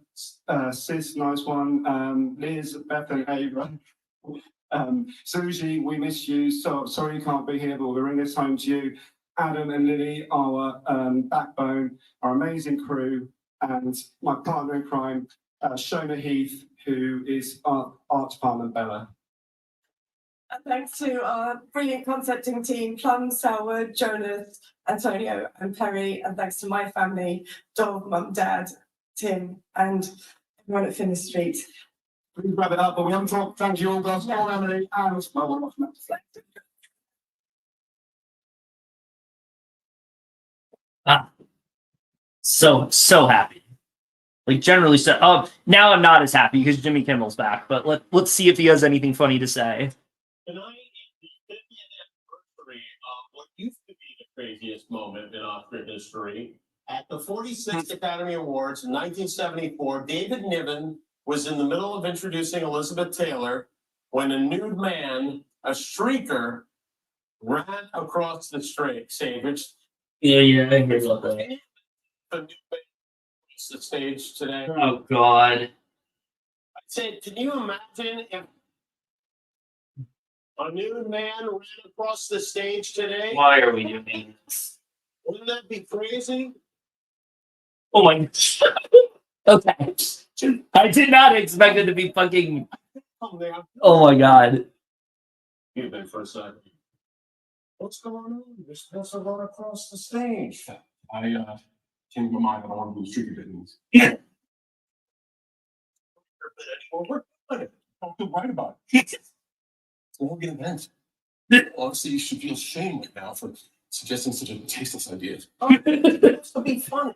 Sis, nice one. Liz, Beth, and Ava. Susie, we miss you. So sorry you can't be here, but we'll bring this home to you. Adam and Lily, our backbone, our amazing crew, and my partner in crime, Shona Heath, who is our art department Bella. And thanks to our brilliant concepting team, Plum, Selwood, Jonas, Antonio, and Perry. And thanks to my family, Dov, Mum, Dad, Tim, and everyone at Finnis Street. Please wrap it up, but we haven't talked. Thank you all, guys. Paul, Emily, and my wife. So happy. Like generally so. Oh, now I'm not as happy because Jimmy Kimmel's back. But let's see if he has anything funny to say. Tonight is the 50th anniversary of what used to be the craziest moment in Oscar history. At the 46th Academy Awards in 1974, David Niven was in the middle of introducing Elizabeth Taylor when a nude man, a shrieker, ran across the stage. Yeah, I hear about that. The nude man across the stage today. Oh God. I said, can you imagine if a nude man ran across the stage today? Why are we doing this? Wouldn't that be crazy? Oh my. Okay. I did not expect it to be fucking. Oh my God. You've been for a second. What's going on? You're supposed to run across the stage. I changed my mind. I don't want to do streaky business. Yeah. Well, we're doing it. I feel right about it. It's an organ event. Honestly, you should feel shame right now for suggesting such a tasteless idea. Oh, it's to be funny.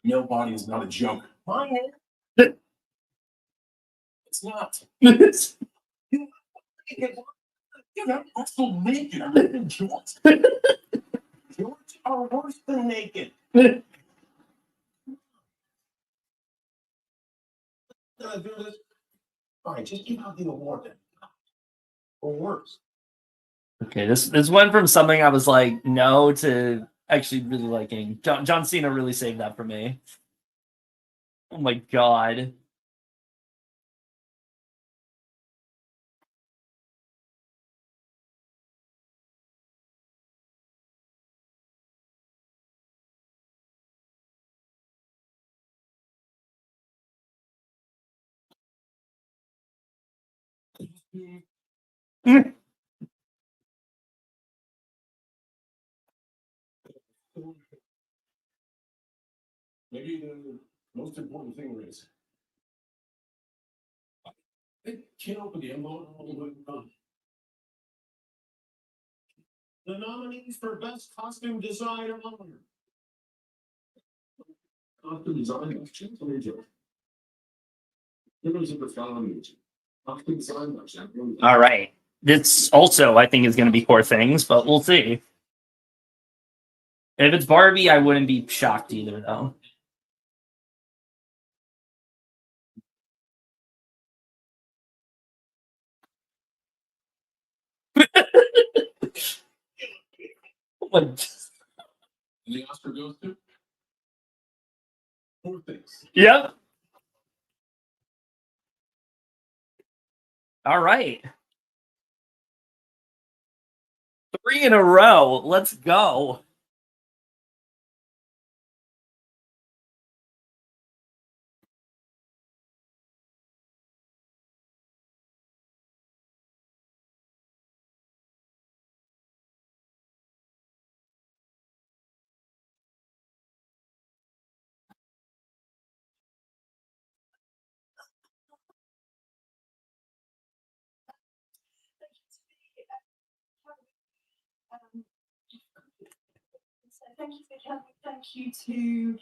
Male body is not a joke. Mine is. It's not. You I'm still naked. I really enjoy George are worse than naked. Gonna do this. All right, just give out the award then. Or worse. Okay, this went from something I was like no to actually really liking. John Cena really saved that for me. Oh my God. Maybe the most important thing is I can't open the envelope. The nominees for Best Costume Design are Costume design, that's just a joke. Heroes of the family. Costume design, that's just All right. This also I think is going to be core things, but we'll see. If it's Barbie, I wouldn't be shocked either, though. What? the Oscar goes to? Four things. Yep. All right. 3 in a row. Let's go. Thank you for coming. Thank you to,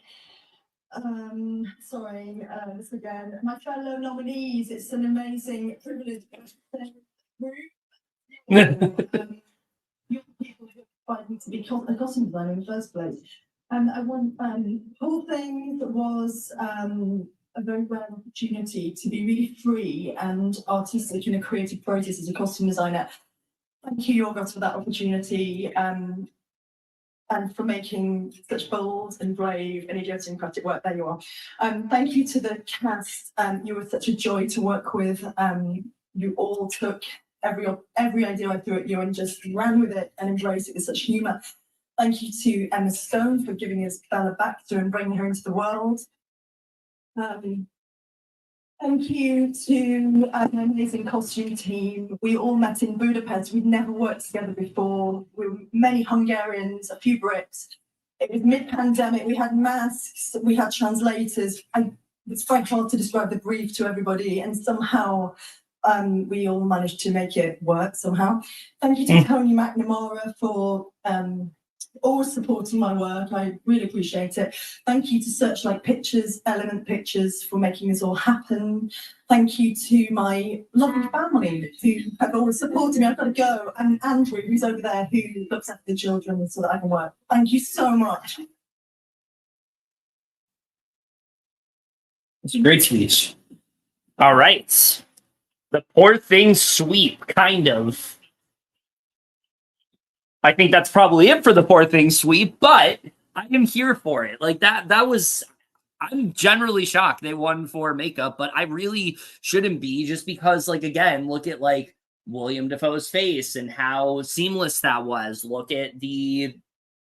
this again, my fellow nominees. It's an amazing privilege. Young people who inspired me to be a costume designer in the first place. And I want, whole thing was a very rare opportunity to be really free and artistic in a creative process as a costume designer. Thank you, Yorgos, for that opportunity. And for making such bold and brave and idiosyncratic work. There you are. Thank you to the cast. You were such a joy to work with. You all took every idea I threw at you and just ran with it and embraced it with such humour. Thank you to Emma Stone for giving us Bella Baxter and bringing her into the world. Thank you to an amazing costume team. We all met in Budapest. We'd never worked together before. We were many Hungarians, a few Brits. It was mid-pandemic. We had masks. We had translators. It's very hard to describe the brief to everybody, and somehow we all managed to make it work somehow. Thank you to Tony McNamara for always supporting my work. I really appreciate it. Thank you to Searchlight Pictures, Element Pictures for making this all happen. Thank you to my lovely family who have always supported me. I've got to go. And Andrew, who's over there, who looks after the children so that I can work. Thank you so much. It's a great speech. All right. The Poor Thing sweep, kind of. I think that's probably it for the Poor Thing sweep, but I am here for it. Like that was, I'm generally shocked they won for makeup, but I really shouldn't be, just because, like, again, look at like William Dafoe's face and how seamless that was. Look at the,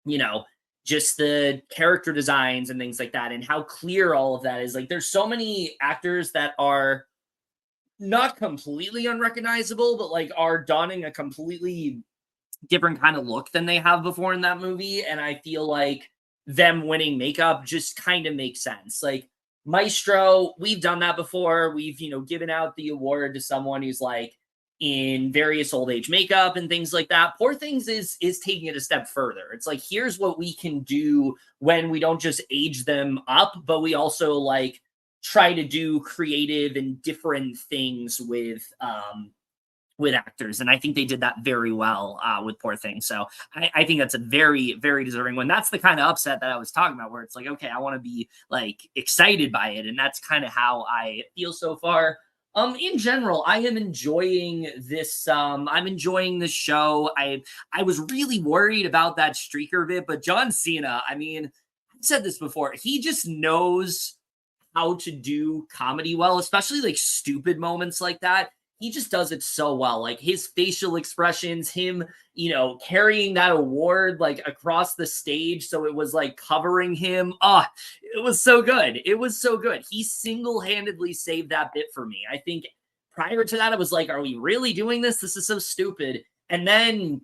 you know, just the character designs and things like that and how clear all of that is. Like, there's so many actors that are not completely unrecognizable, but like are donning a completely different kind of look than they have before in that movie. And I feel like them winning makeup just kind of makes sense. Like Maestro, we've done that before. We've, you know, given out the award to someone who's like in various old age makeup and things like that. Poor Things is taking it a step further. It's like, here's what we can do when we don't just age them up, but we also like try to do creative and different things with actors. And I think they did that very well with Poor Thing. So I think that's a very, very deserving one. That's the kind of upset that I was talking about, where it's like, okay, I want to be like excited by it. And that's kind of how I feel so far. In general, I am enjoying this. I'm enjoying this show. I was really worried about that streaker bit, but John Cena, I mean, I've said this before, he just knows how to do comedy well, especially like stupid moments like that. He just does it so well. Like his facial expressions, him, you know, carrying that award like across the stage so it was like covering him. It was so good. It was so good. He single-handedly saved that bit for me. I think prior to that, I was like, are we really doing this? This is so stupid. And then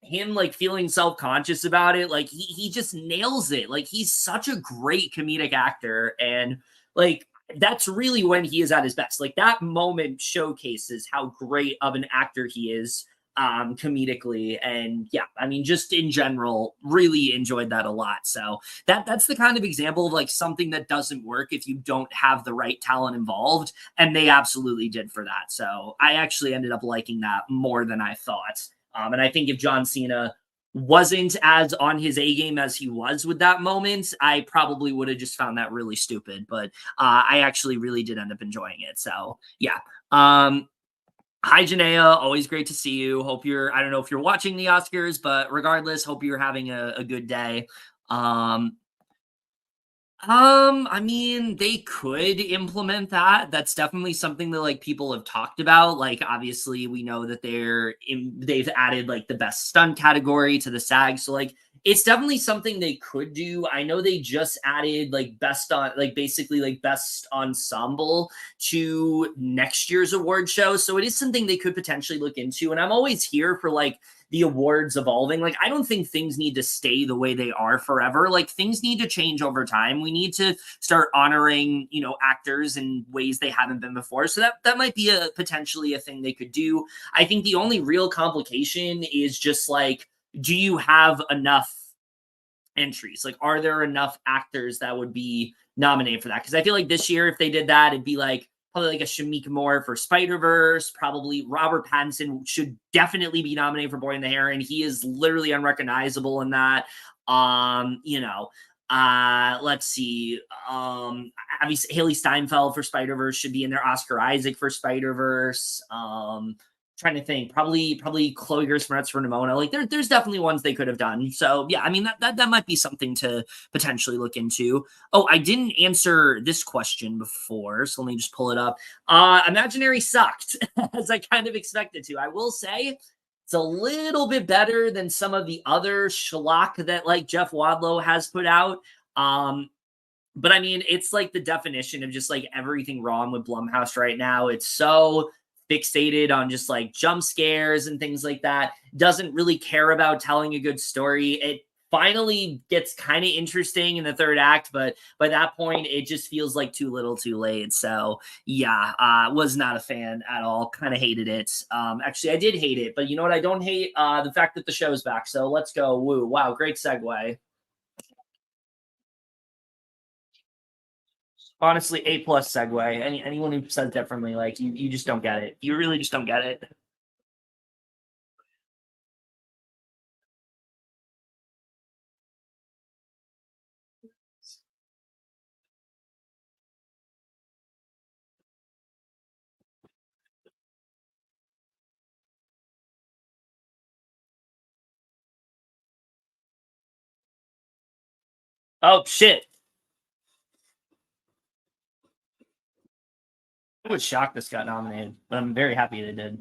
him like feeling self-conscious about it, like he just nails it. Like he's such a great comedic actor, and like that's really when he is at his best. Like that moment showcases how great of an actor he is comedically. And yeah, I mean, just in general, really enjoyed that a lot. So that's the kind of example of like something that doesn't work if you don't have the right talent involved. And they absolutely did for that. So I actually ended up liking that more than I thought. And I think if John Cena wasn't as on his A game as he was with that moment, I probably would have just found that really stupid. But I actually really did end up enjoying it. So yeah. Hi, Janaea. Always great to see you. Hope you're, I don't know if you're watching the Oscars, but regardless, hope you're having a good day. I mean, they could implement that. That's definitely something that like people have talked about. Like, obviously, we know that they've added like the best stunt category to the SAG. So like, it's definitely something they could do. I know they just added like best ensemble to next year's award show. So it is something they could potentially look into. And I'm always here for like the awards evolving. Like, I don't think things need to stay the way they are forever. Like, things need to change over time. We need to start honoring, you know, actors in ways they haven't been before. So that might be potentially a thing they could do. I think the only real complication is just like, do you have enough entries? Like, are there enough actors that would be nominated for that? Because I feel like this year, if they did that, it'd be like probably like a Shamik Moore for Spider-Verse. Probably Robert Pattinson should definitely be nominated for Boy in the Heron. He is literally unrecognizable in that. You know, let's see. Obviously Haley Steinfeld for Spider-Verse should be in there. Oscar Isaac for Spider-Verse. Trying to think, probably Chloe Grace Moretz for Nimona. Like there's definitely ones they could have done. So yeah, I mean that might be something to potentially look into. Oh, I didn't answer this question before, so let me just pull it up. Imaginary sucked, as I kind of expected to. I will say it's a little bit better than some of the other schlock that like Jeff Wadlow has put out. But I mean, it's like the definition of just like everything wrong with Blumhouse right now. It's so fixated on just like jump scares and things like that. Doesn't really care about telling a good story. It finally gets kind of interesting in the third act, but by that point, it just feels like too little too late. So yeah, was not a fan at all. Kind of hated it. Actually, I did hate it, but you know what? I don't hate the fact that the show's back. So let's go. Woo. Wow. Great segue. Honestly, A+ segue. Anyone who says differently, like you just don't get it. You really just don't get it. Oh shit. I was shocked this got nominated, but I'm very happy it did.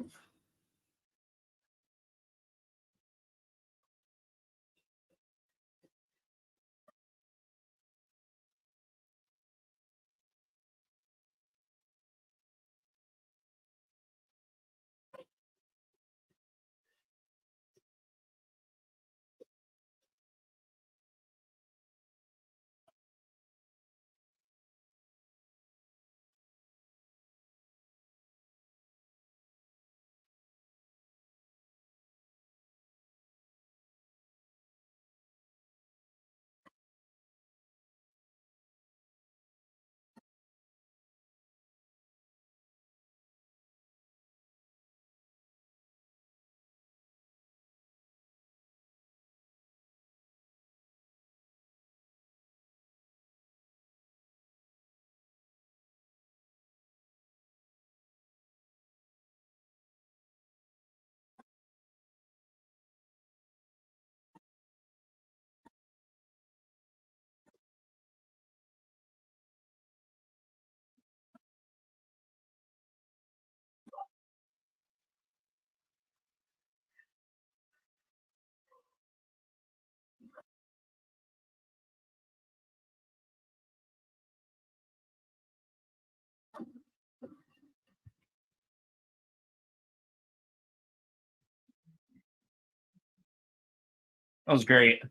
That was great.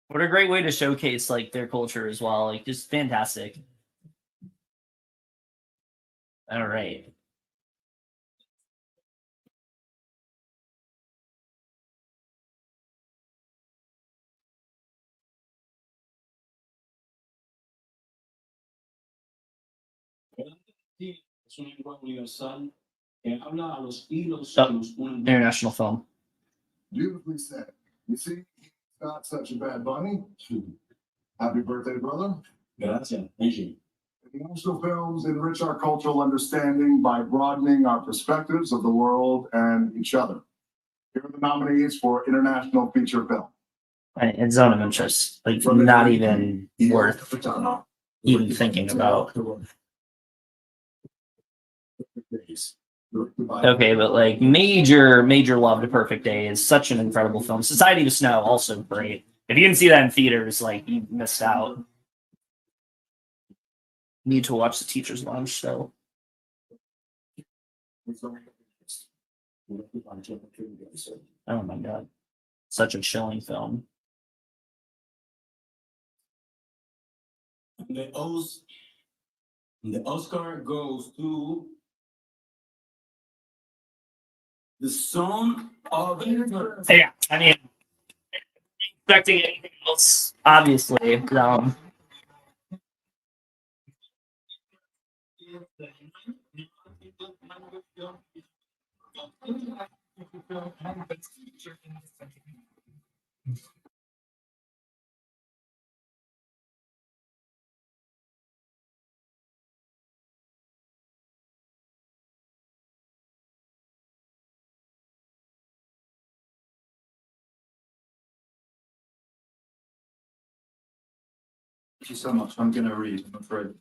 What a great way to showcase like their culture as well. Like just fantastic. All right. International film. Beautifully said. You see, he's not such a bad bunny. Happy birthday, brother. Grazie. Thank you. International films enrich our cultural understanding by broadening our perspectives of the world and each other. Here are the nominees for International Feature Film. And Zone of Interest. Like not even worth even thinking about. Okay, but like major love to Perfect Day is such an incredible film. Society of Snow, also great. If you didn't see that in theaters, like you missed out. Need to watch The Teacher's Lounge still. Oh my god. Such a chilling film. The Oscar goes to The song of Yeah, I mean, expecting anything else, obviously. Thank you so much. I'm going to read, I'm afraid.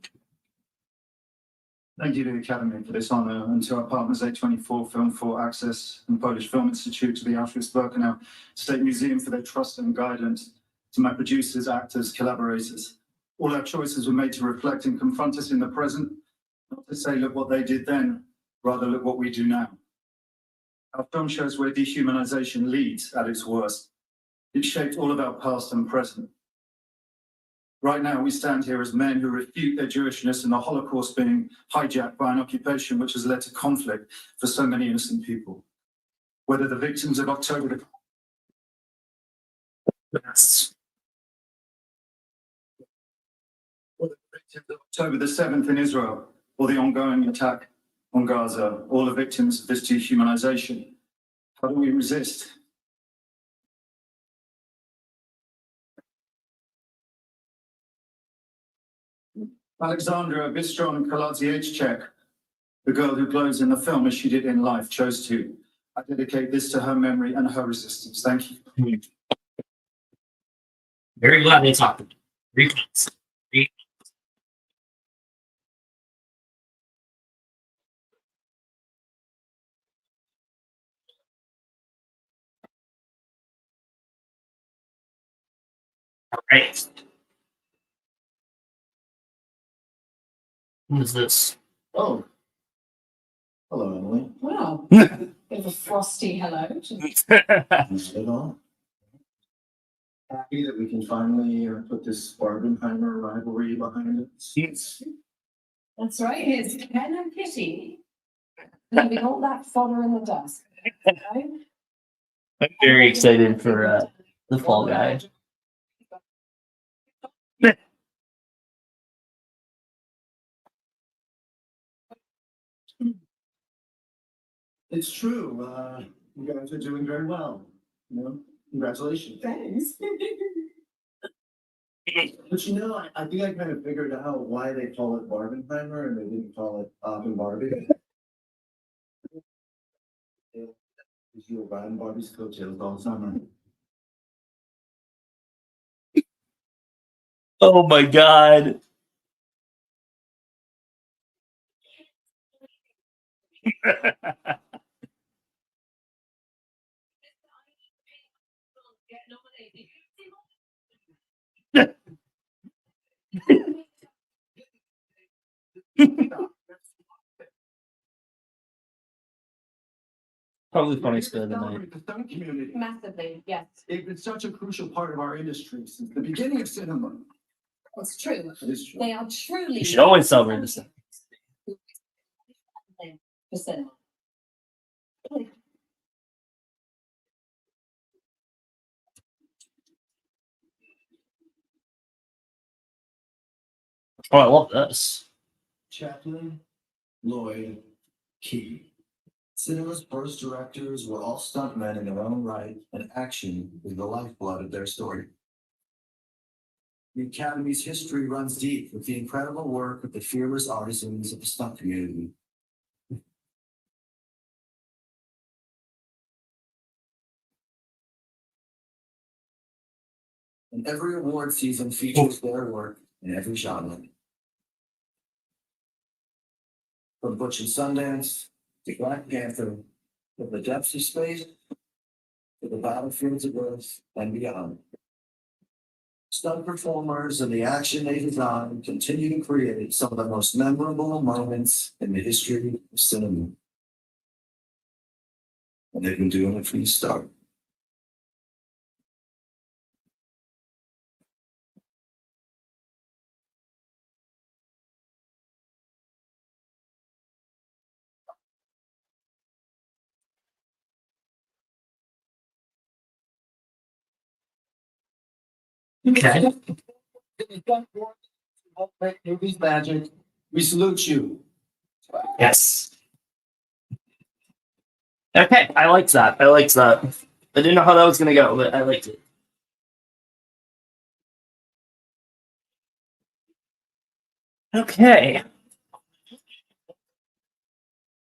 Thank you to the Academy for this honour and to our partners A24 Film for Access and Polish Film Institute, to the Auschwitz-Birkenau State Museum for their trust and guidance, to my producers, actors, collaborators. All our choices were made to reflect and confront us in the present, not to say, look what they did then, rather look what we do now. Our film shows where dehumanization leads at its worst. It shaped all of our past and present. Right now, we stand here as men who refute their Jewishness and the Holocaust being hijacked by an occupation which has led to conflict for so many innocent people. Whether the victims of October the 7th in Israel, or the ongoing attack on Gaza, all the victims of this dehumanization, how do we resist? Alexandra Bistron Kaladziejczak, the girl who glows in the film as she did in life, chose to. I dedicate this to her memory and her resistance. Thank you. Very glad they talked. Recons. All right. Who is this? Oh. Hello, Emily. Wow, bit of a frosty hello. Not at all. Happy that we can finally put this Barbenheimer rivalry behind us. Yes. That's right, it's Ken and Kitty. Leaving all that fodder in the dust. Right? I'm very excited for the Fall Guy. It's true. You guys are doing very well. You know, congratulations. Thanks. But you know, I think I kind of figured out why they call it Barbenheimer and they didn't call it and Barbie. Because you were riding Barbie's coattails all summer. Oh my god. Probably the funniest bit of the night. The film community. Massively, yes. It's been such a crucial part of our industry since the beginning of cinema. It's true. It is true. They are truly. You should always celebrate this. For cinema. Oh, I love this. Chaplin, Lloyd, Key. Cinema's first directors were all stuntmen in their own right, and action is the lifeblood of their story. The Academy's history runs deep with the incredible work of the fearless artisans of the stunt community. And every award season features their work in every genre. From Butch and Sundance to Black Panther, from the depths of space to the battlefields of Earth and beyond. Stunt performers and the action they design continue to create some of the most memorable moments in the history of cinema. And they've been doing it from the start. Okay. Movies magic. We salute you. Yes. Okay, I liked that. I liked that. I didn't know how that was gonna go, but I liked it. Okay.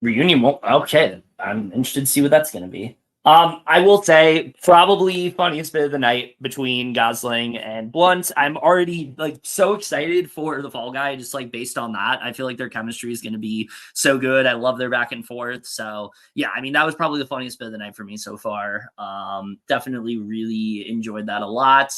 Reunion won't. Okay, I'm interested to see what that's gonna be. I will say probably funniest bit of the night between Gosling and Blunt. I'm already like so excited for the Fall Guy, just like based on that. I feel like their chemistry is going to be so good. I love their back and forth. So yeah, I mean that was probably the funniest bit of the night for me so far. Definitely really enjoyed that a lot.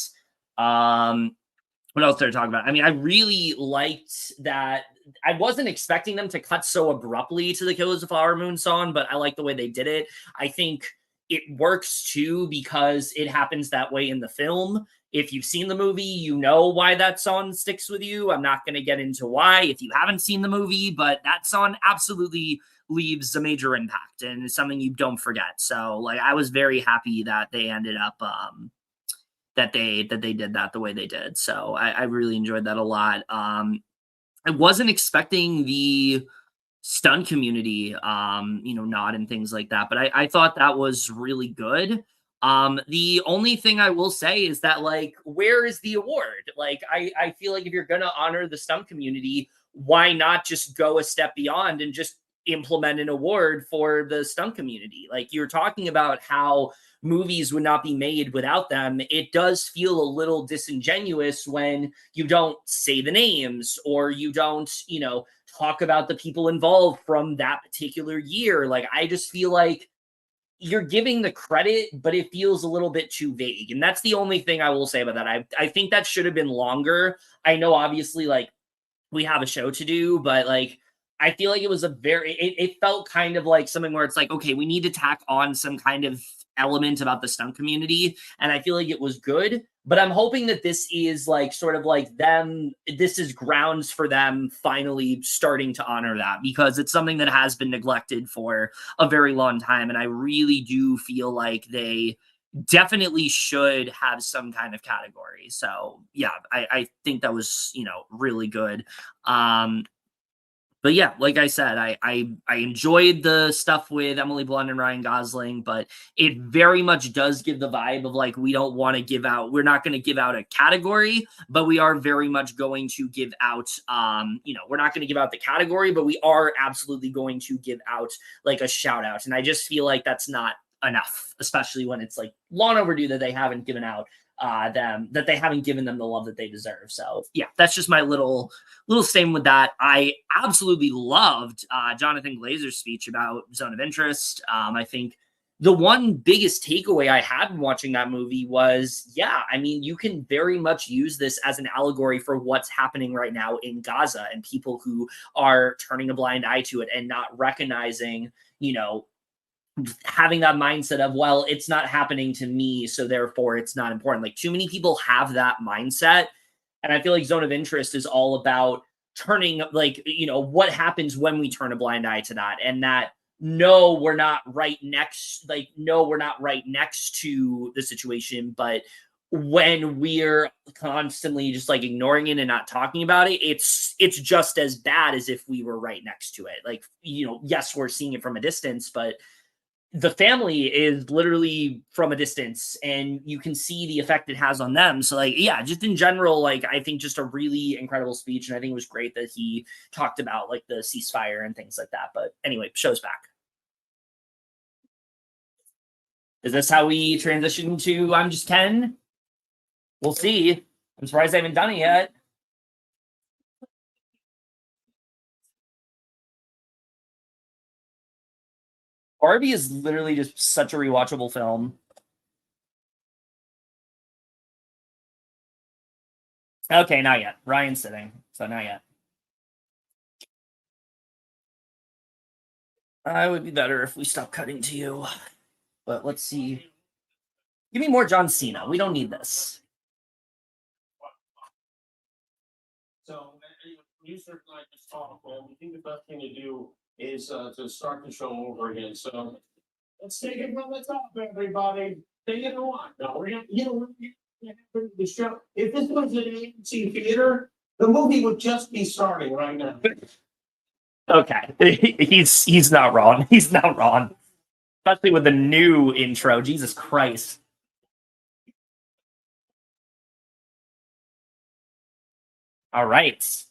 What else did I talk about? I mean, I really liked that. I wasn't expecting them to cut so abruptly to the Killers of Flower Moon song, but I like the way they did it. I think it works too because it happens that way in the film. If you've seen the movie, you know why that song sticks with you. I'm not going to get into why if you haven't seen the movie, but that song absolutely leaves a major impact and it's something you don't forget. So, like, I was very happy that they ended up that they did that the way they did. So I really enjoyed that a lot. I wasn't expecting the stun community, nod and things like that, but I thought that was really good. The only thing I will say is that, like, where is the award? Like, I feel like if you're gonna honor the stun community, why not just go a step beyond and just implement an award for the stunt community? Like, you're talking about how movies would not be made without them. It does feel a little disingenuous when you don't say the names or you don't, talk about the people involved from that particular year. Like, I just feel like you're giving the credit, but it feels a little bit too vague. And that's the only thing I will say about that. I think that should have been longer. I know obviously like we have a show to do, but like I feel like it was it felt kind of like something where it's like, okay, we need to tack on some kind of element about the stunt community. And I feel like it was good, but I'm hoping that this is like sort of like this is grounds for them finally starting to honor that because it's something that has been neglected for a very long time. And I really do feel like they definitely should have some kind of category. So yeah, I think that was, really good. But yeah, like I said, I enjoyed the stuff with Emily Blunt and Ryan Gosling, but it very much does give the vibe of like we're not going to give out a category, but we are very much going to give out we're not going to give out the category, but we are absolutely going to give out like a shout out. And I just feel like that's not enough, especially when it's like long overdue that they haven't given out they haven't given them the love that they deserve. So yeah, that's just my little statement with that. I absolutely loved Jonathan Glazer's speech about Zone of Interest. I think the one biggest takeaway I had in watching that movie was, yeah, I mean, you can very much use this as an allegory for what's happening right now in Gaza and people who are turning a blind eye to it and not recognizing, having that mindset of, well, it's not happening to me, so therefore it's not important. Like, too many people have that mindset. And I feel like Zone of Interest is all about turning, like, what happens when we turn a blind eye to that. And that, no, we're not right next to the situation, but when we're constantly just like ignoring it and not talking about it, it's just as bad as if we were right next to it. Like, yes, we're seeing it from a distance, but the family is literally from a distance and you can see the effect it has on them. So like, yeah, just in general, like I think just a really incredible speech. And I think it was great that he talked about like the ceasefire and things like that. But anyway, show's back. Is this how we transition to I'm Just Ken? We'll see. I'm surprised I haven't done it yet. Barbie is literally just such a rewatchable film. Okay, not yet. Ryan's sitting, so not yet. It would be better if we stop cutting to you. But let's see. Give me more John Cena. We don't need this. So, you certainly just talk, well, we think the best thing to do is to start the show over again. So let's take it from the top, everybody. Take it on. No, we're gonna, The show, if this was an AMC theater, the movie would just be starting right now. Okay, he's not wrong. He's not wrong, especially with the new intro. Jesus Christ. All right,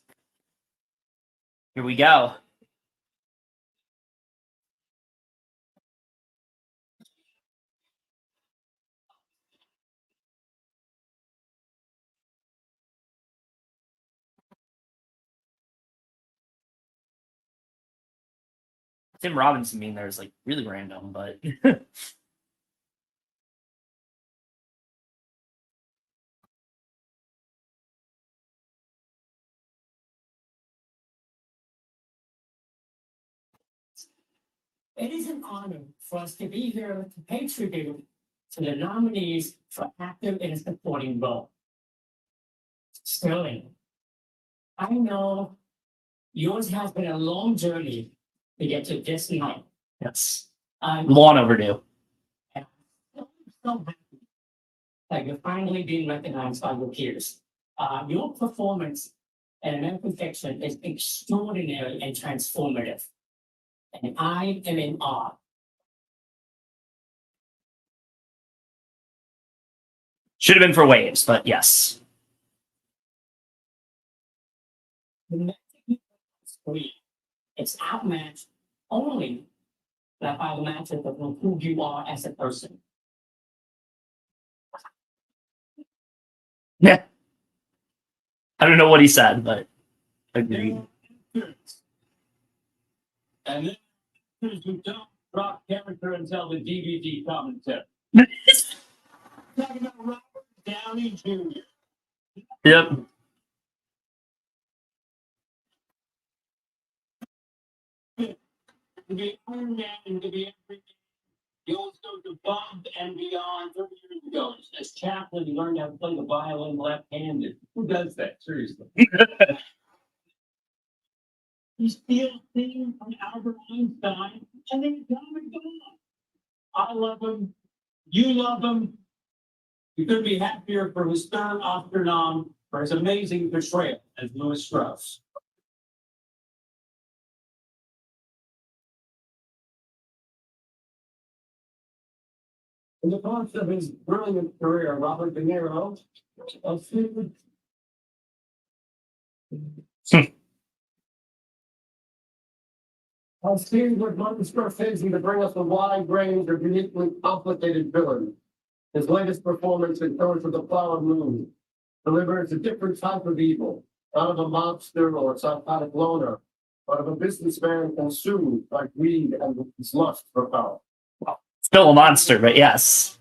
here we go. Tim Robinson being there is like really random, but It is an honor for us to be here to pay tribute to the nominees for active and supporting role. Sterling, I know yours has been a long journey to get to this night. yes, I'm long overdue. so happy that you're finally being recognized by your peers. Your performance in American Fiction is extraordinary and transformative. And I am in awe. Should have been for Waves, but yes. The message is free. It's outmatched only by the matches of who you are as a person. Yeah. I don't know what he said, but agreed. And then who don't drop character until the DVD commentary. Talking about Robert Downey Jr. Yep. To be Iron Man and to be everything. He always goes above and beyond 30 years ago. As Chaplin, he learned how to play the violin left-handed. Who does that? Seriously. He steals things from Albert Einstein and then he's gone. I love him. You love him. You couldn't be happier for his third Oscar nom for his amazing portrayal as Louis Strauss. In the course of his brilliant career, Robert De Niro has teamed with Martin Scorsese to bring us a wide range of uniquely complicated villains. His latest performance in Killers of the Flower Moon delivers a different type of evil, not of a mobster or a psychotic loner, but of a businessman consumed by greed and his lust for power. Still a monster, but yes.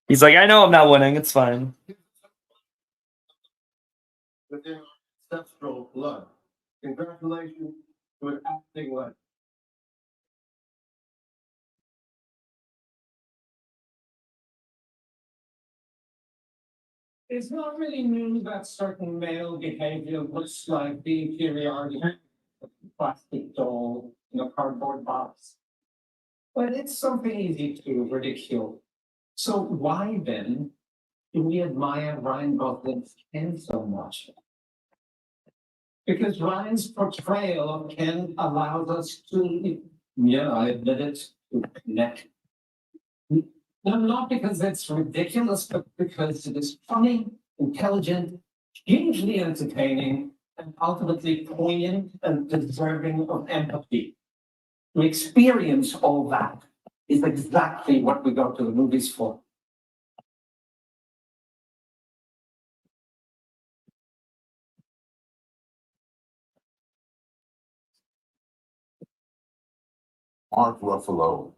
He's like, I know I'm not winning. It's fine. Within our ancestral blood. Congratulations to an acting legend. It's not really new that certain male behavior looks like the inferiority of a plastic doll in a cardboard box. But it's something easy to ridicule. So why then do we admire Ryan Gosling's Ken so much? Because Ryan's portrayal of Ken allows us to, yeah, I admit it, to connect. No, not because it's ridiculous, but because it is funny, intelligent, hugely entertaining, and ultimately poignant and deserving of empathy. To experience all that is exactly what we go to the movies for. Mark Ruffalo.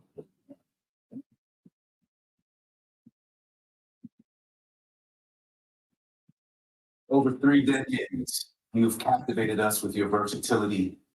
Over 3 decades, you've captivated us with your versatility